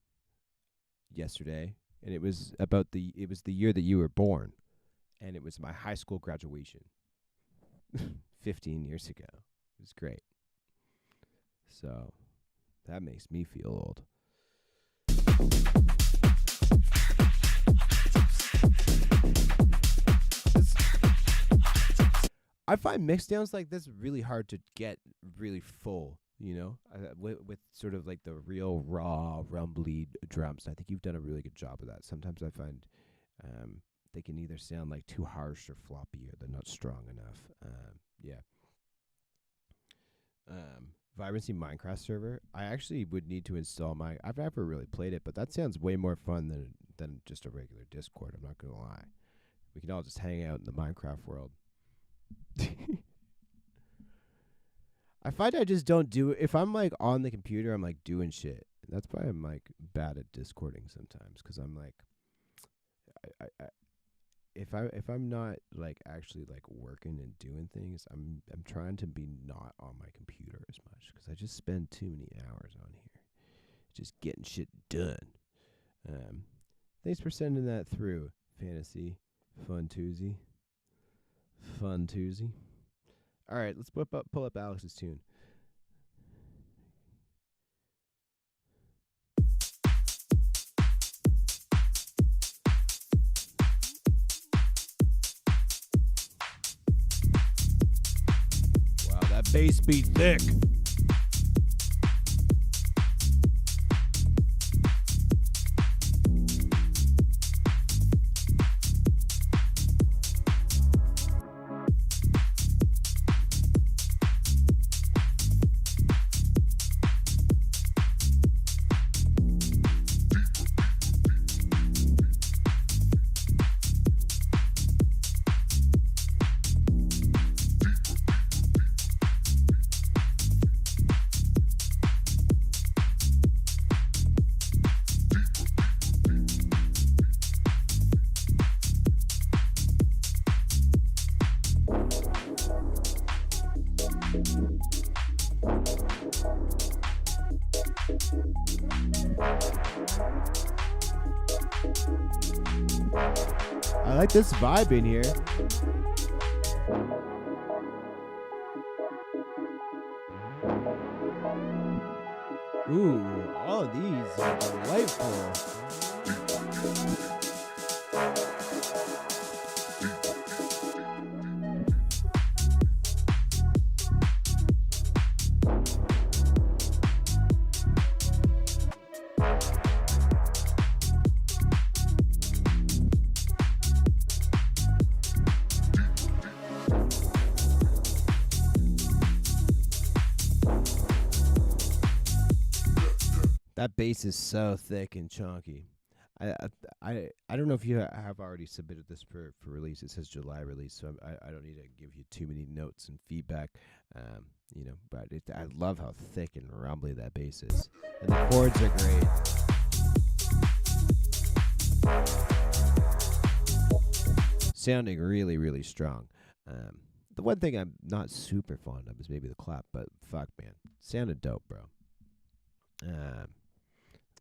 yesterday, and it was about the year that you were born, and it was my high school graduation 15 years ago. It was great. So that makes me feel old. I find mixdowns like this really hard to get really full. You know, with sort of like the real raw, rumbly drums. I think you've done a really good job of that. Sometimes I find they can either sound like too harsh or floppy, or they're not strong enough. Yeah. Vibrancy Minecraft server. I actually would need to install I've never really played it, but that sounds way more fun than just a regular Discord. I'm not gonna lie. We can all just hang out in the Minecraft world. I find I just don't do it. If I'm like on the computer, I'm like doing shit. That's why I'm like bad at Discording sometimes, because I'm like, if I'm not like actually like working and doing things, I'm trying to be not on my computer as much, because I just spend too many hours on here, just getting shit done. Thanks for sending that through, Fantasy Fun Tuesday. All right, let's pull up Alex's tune. Wow, that bass beat thick. I like this vibe in here. Ooh, all of these are delightful. That bass is so thick and chunky. I don't know if you have already submitted this for release. It says July release, so I don't need to give you too many notes and feedback. But I love how thick and rumbly that bass is, and the chords are great. Sounding really, really strong. The one thing I'm not super fond of is maybe the clap, but fuck, man, sounded dope, bro.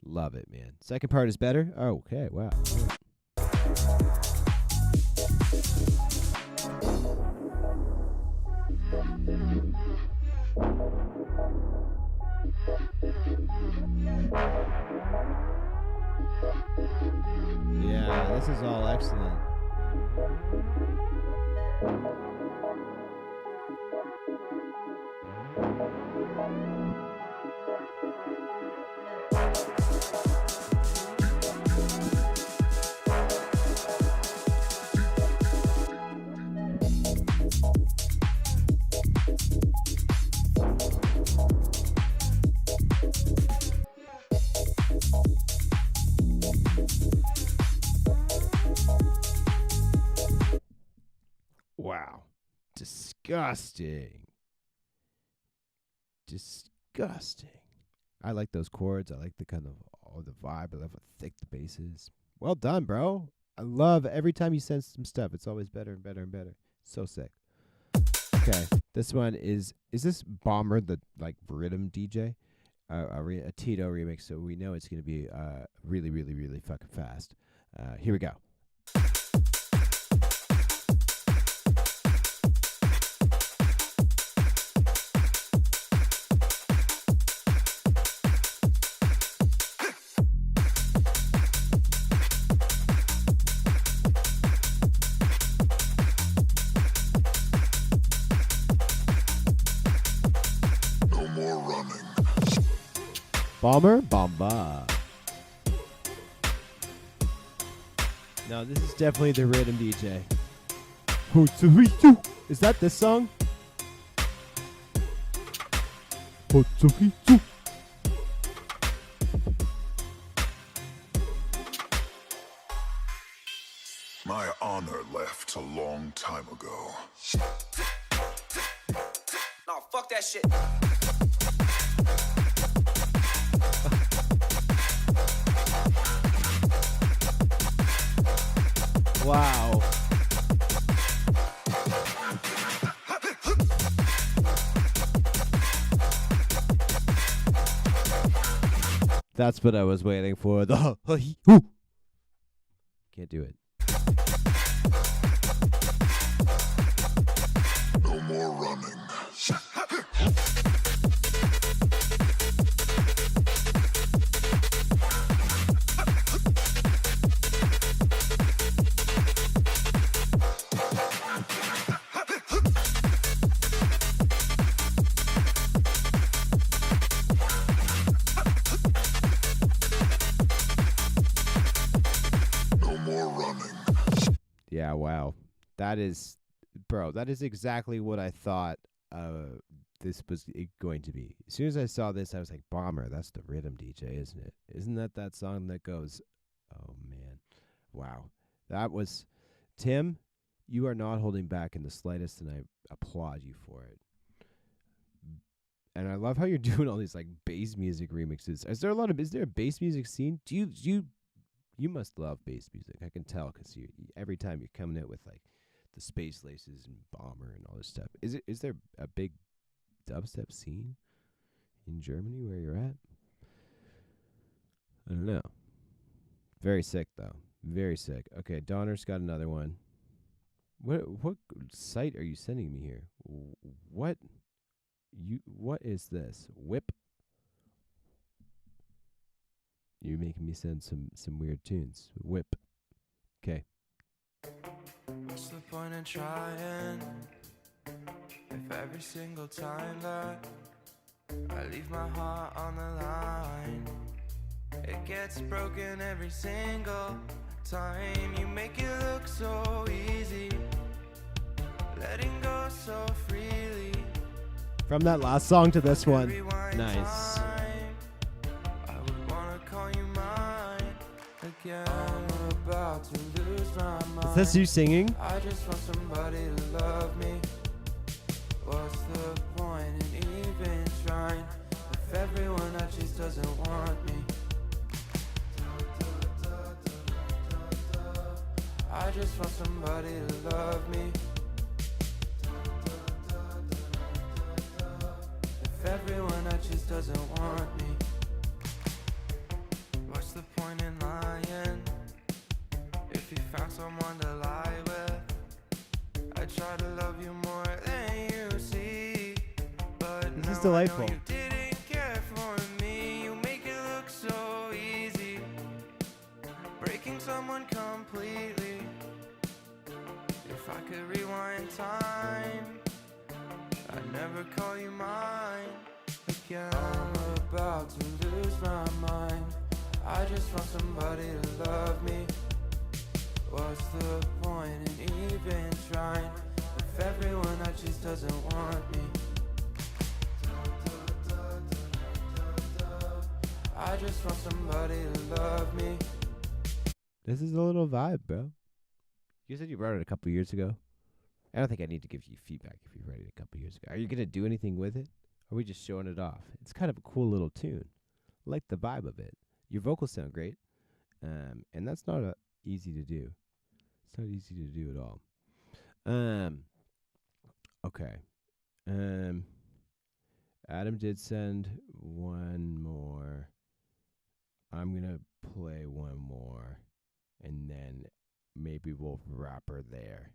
Love it, man. Second part is better? Oh, okay, wow. Yeah, this is all excellent. Wow. Disgusting. I like those chords. I like the kind of the vibe. I love how thick the bass is. Well done, bro. I love every time you send some stuff. It's always better and better and better. So sick. Okay, this one is this Bomber the like rhythm DJ? A Tito remix, so we know it's gonna be really, really, really fucking fast. Here we go. Bomber? Bomba. No, this is definitely the rhythm DJ. Is that this song? My honor left. Wow. That's what I was waiting for. The can't do it. No more running. No more running. Yeah, wow. That is, bro, that is exactly what I thought this was going to be. As soon as I saw this, I was like, Bomber, that's the rhythm DJ, isn't it? Isn't that song that goes, oh, man. Wow. That was, Tim, you are not holding back in the slightest, and I applaud you for it. And I love how you're doing all these, like, bass music remixes. Is there a bass music scene? You must love bass music. I can tell because every time you're coming out with like the Space Laces and Bomber and all this stuff. Is there a big dubstep scene in Germany where you're at? I don't know. Very sick though. Very sick. Okay, Donner's got another one. What site are you sending me here? What is this? Whip? You're making me send some weird tunes. Whip. Okay. What's the point in trying if every single time that I leave my heart on the line, it gets broken every single time? You make it look so easy, letting go so freely. From that last song to this one. Nice. I'm about to lose my mind. Is this you singing? I just want somebody to love me. What's the point in even trying if everyone I choose doesn't want me? I just want somebody to love me. If everyone I choose doesn't want me, what's the point in lying if you found someone to lie with? I try to love you more than you see, but This now is delightful. I know you didn't care for me. You make it look so easy, breaking someone completely. If I could rewind time, I'd never call you mine again. I'm about to lose my mind. I just want somebody to love me. What's the point in even trying if everyone I choose doesn't want me? I just want somebody to love me. This is a little vibe, bro. You said you wrote it a couple years ago. I don't think I need to give you feedback if you wrote it a couple years ago. Are you going to do anything with it? Or are we just showing it off? It's kind of a cool little tune. I like the vibe of it. Your vocals sound great. And that's not easy to do. It's not easy to do at all. Okay. Adam did send one more. I'm going to play one more. And then maybe we'll wrap her there.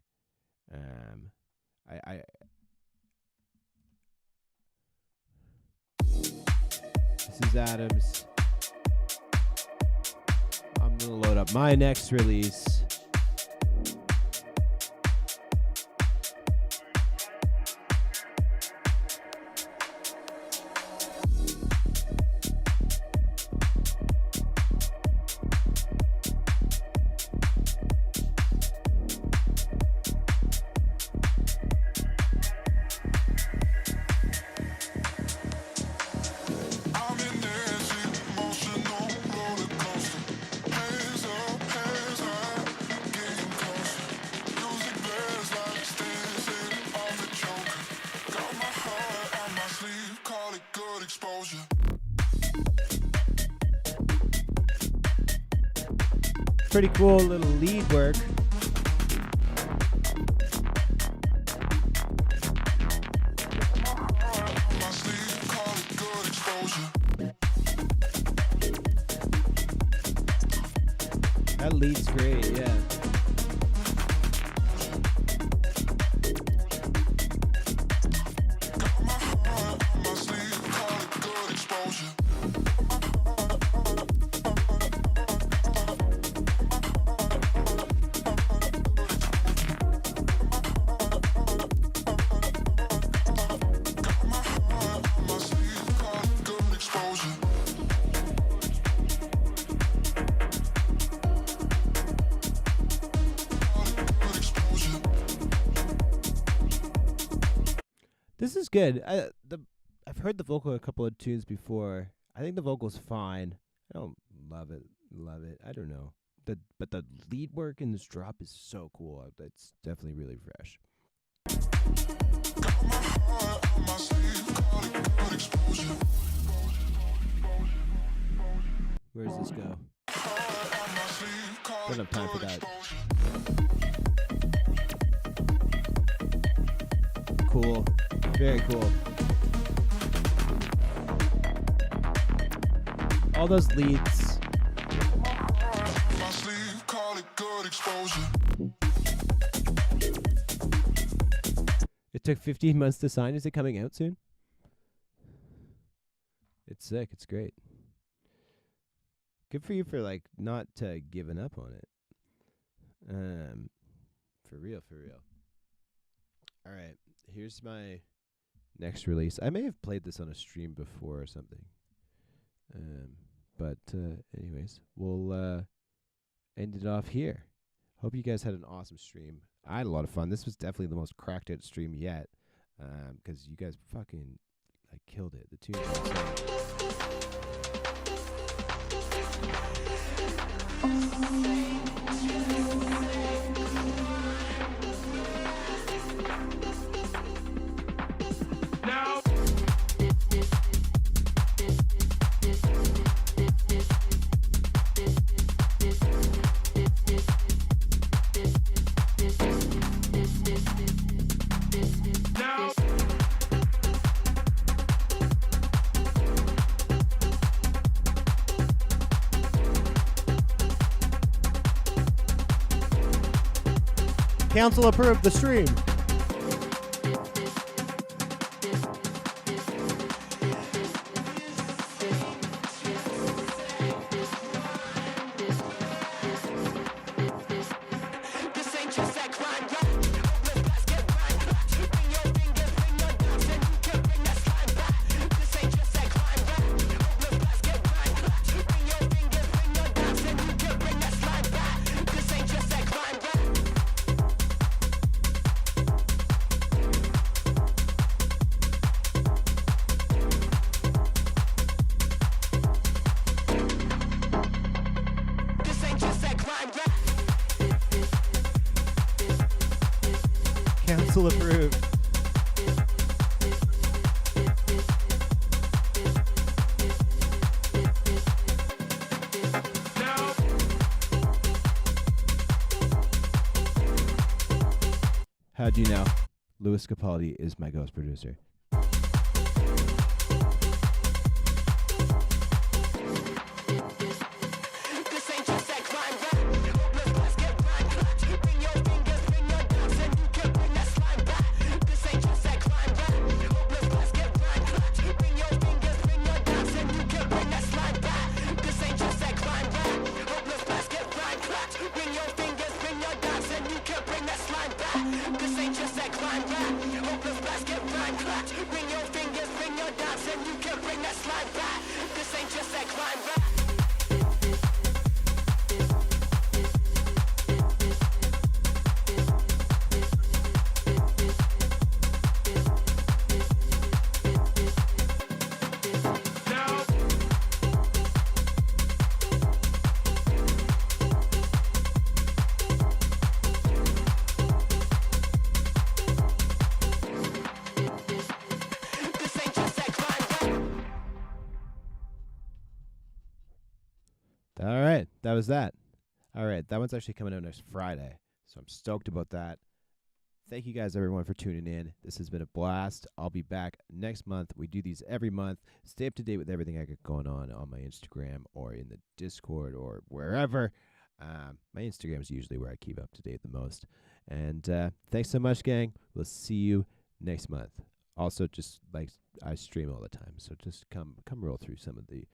This is Adam's. I'm gonna load up my next release. I'm in this emotional roller coaster. Hands up, getting closer. Music blares like dancing on the Joker. Got my heart on my sleeve, call it good exposure. Pretty cool little lead work. That lead's great, yeah. This is good. I've heard the vocal a couple of tunes before. I think the vocal's fine. I don't love it. I don't know. But the lead work in this drop is so cool. It's definitely really fresh. Where does this go? Don't have time for that. Cool. Very cool. All those leads. It took 15 months to sign. Is it coming out soon? It's sick. It's great. Good for you for like not giving up on it. For real. All right. Here's my next release. I may have played this on a stream before or something. But anyways, we'll end it off here. Hope you guys had an awesome stream. I had a lot of fun. This was definitely the most cracked out stream yet. Because you guys fucking like killed it. The tunes are Now. Council approved the stream. Council approved. How do you know? Louis Capaldi is my ghost producer. All right, that was that. All right, that one's actually coming out next Friday, so I'm stoked about that. Thank you guys, everyone, for tuning in. This has been a blast. I'll be back next month. We do these every month. Stay up to date with everything I got going on my Instagram or in the Discord or wherever. My Instagram is usually where I keep up to date the most. And thanks so much, gang. We'll see you next month. Also, just like I stream all the time, so just come roll through some of the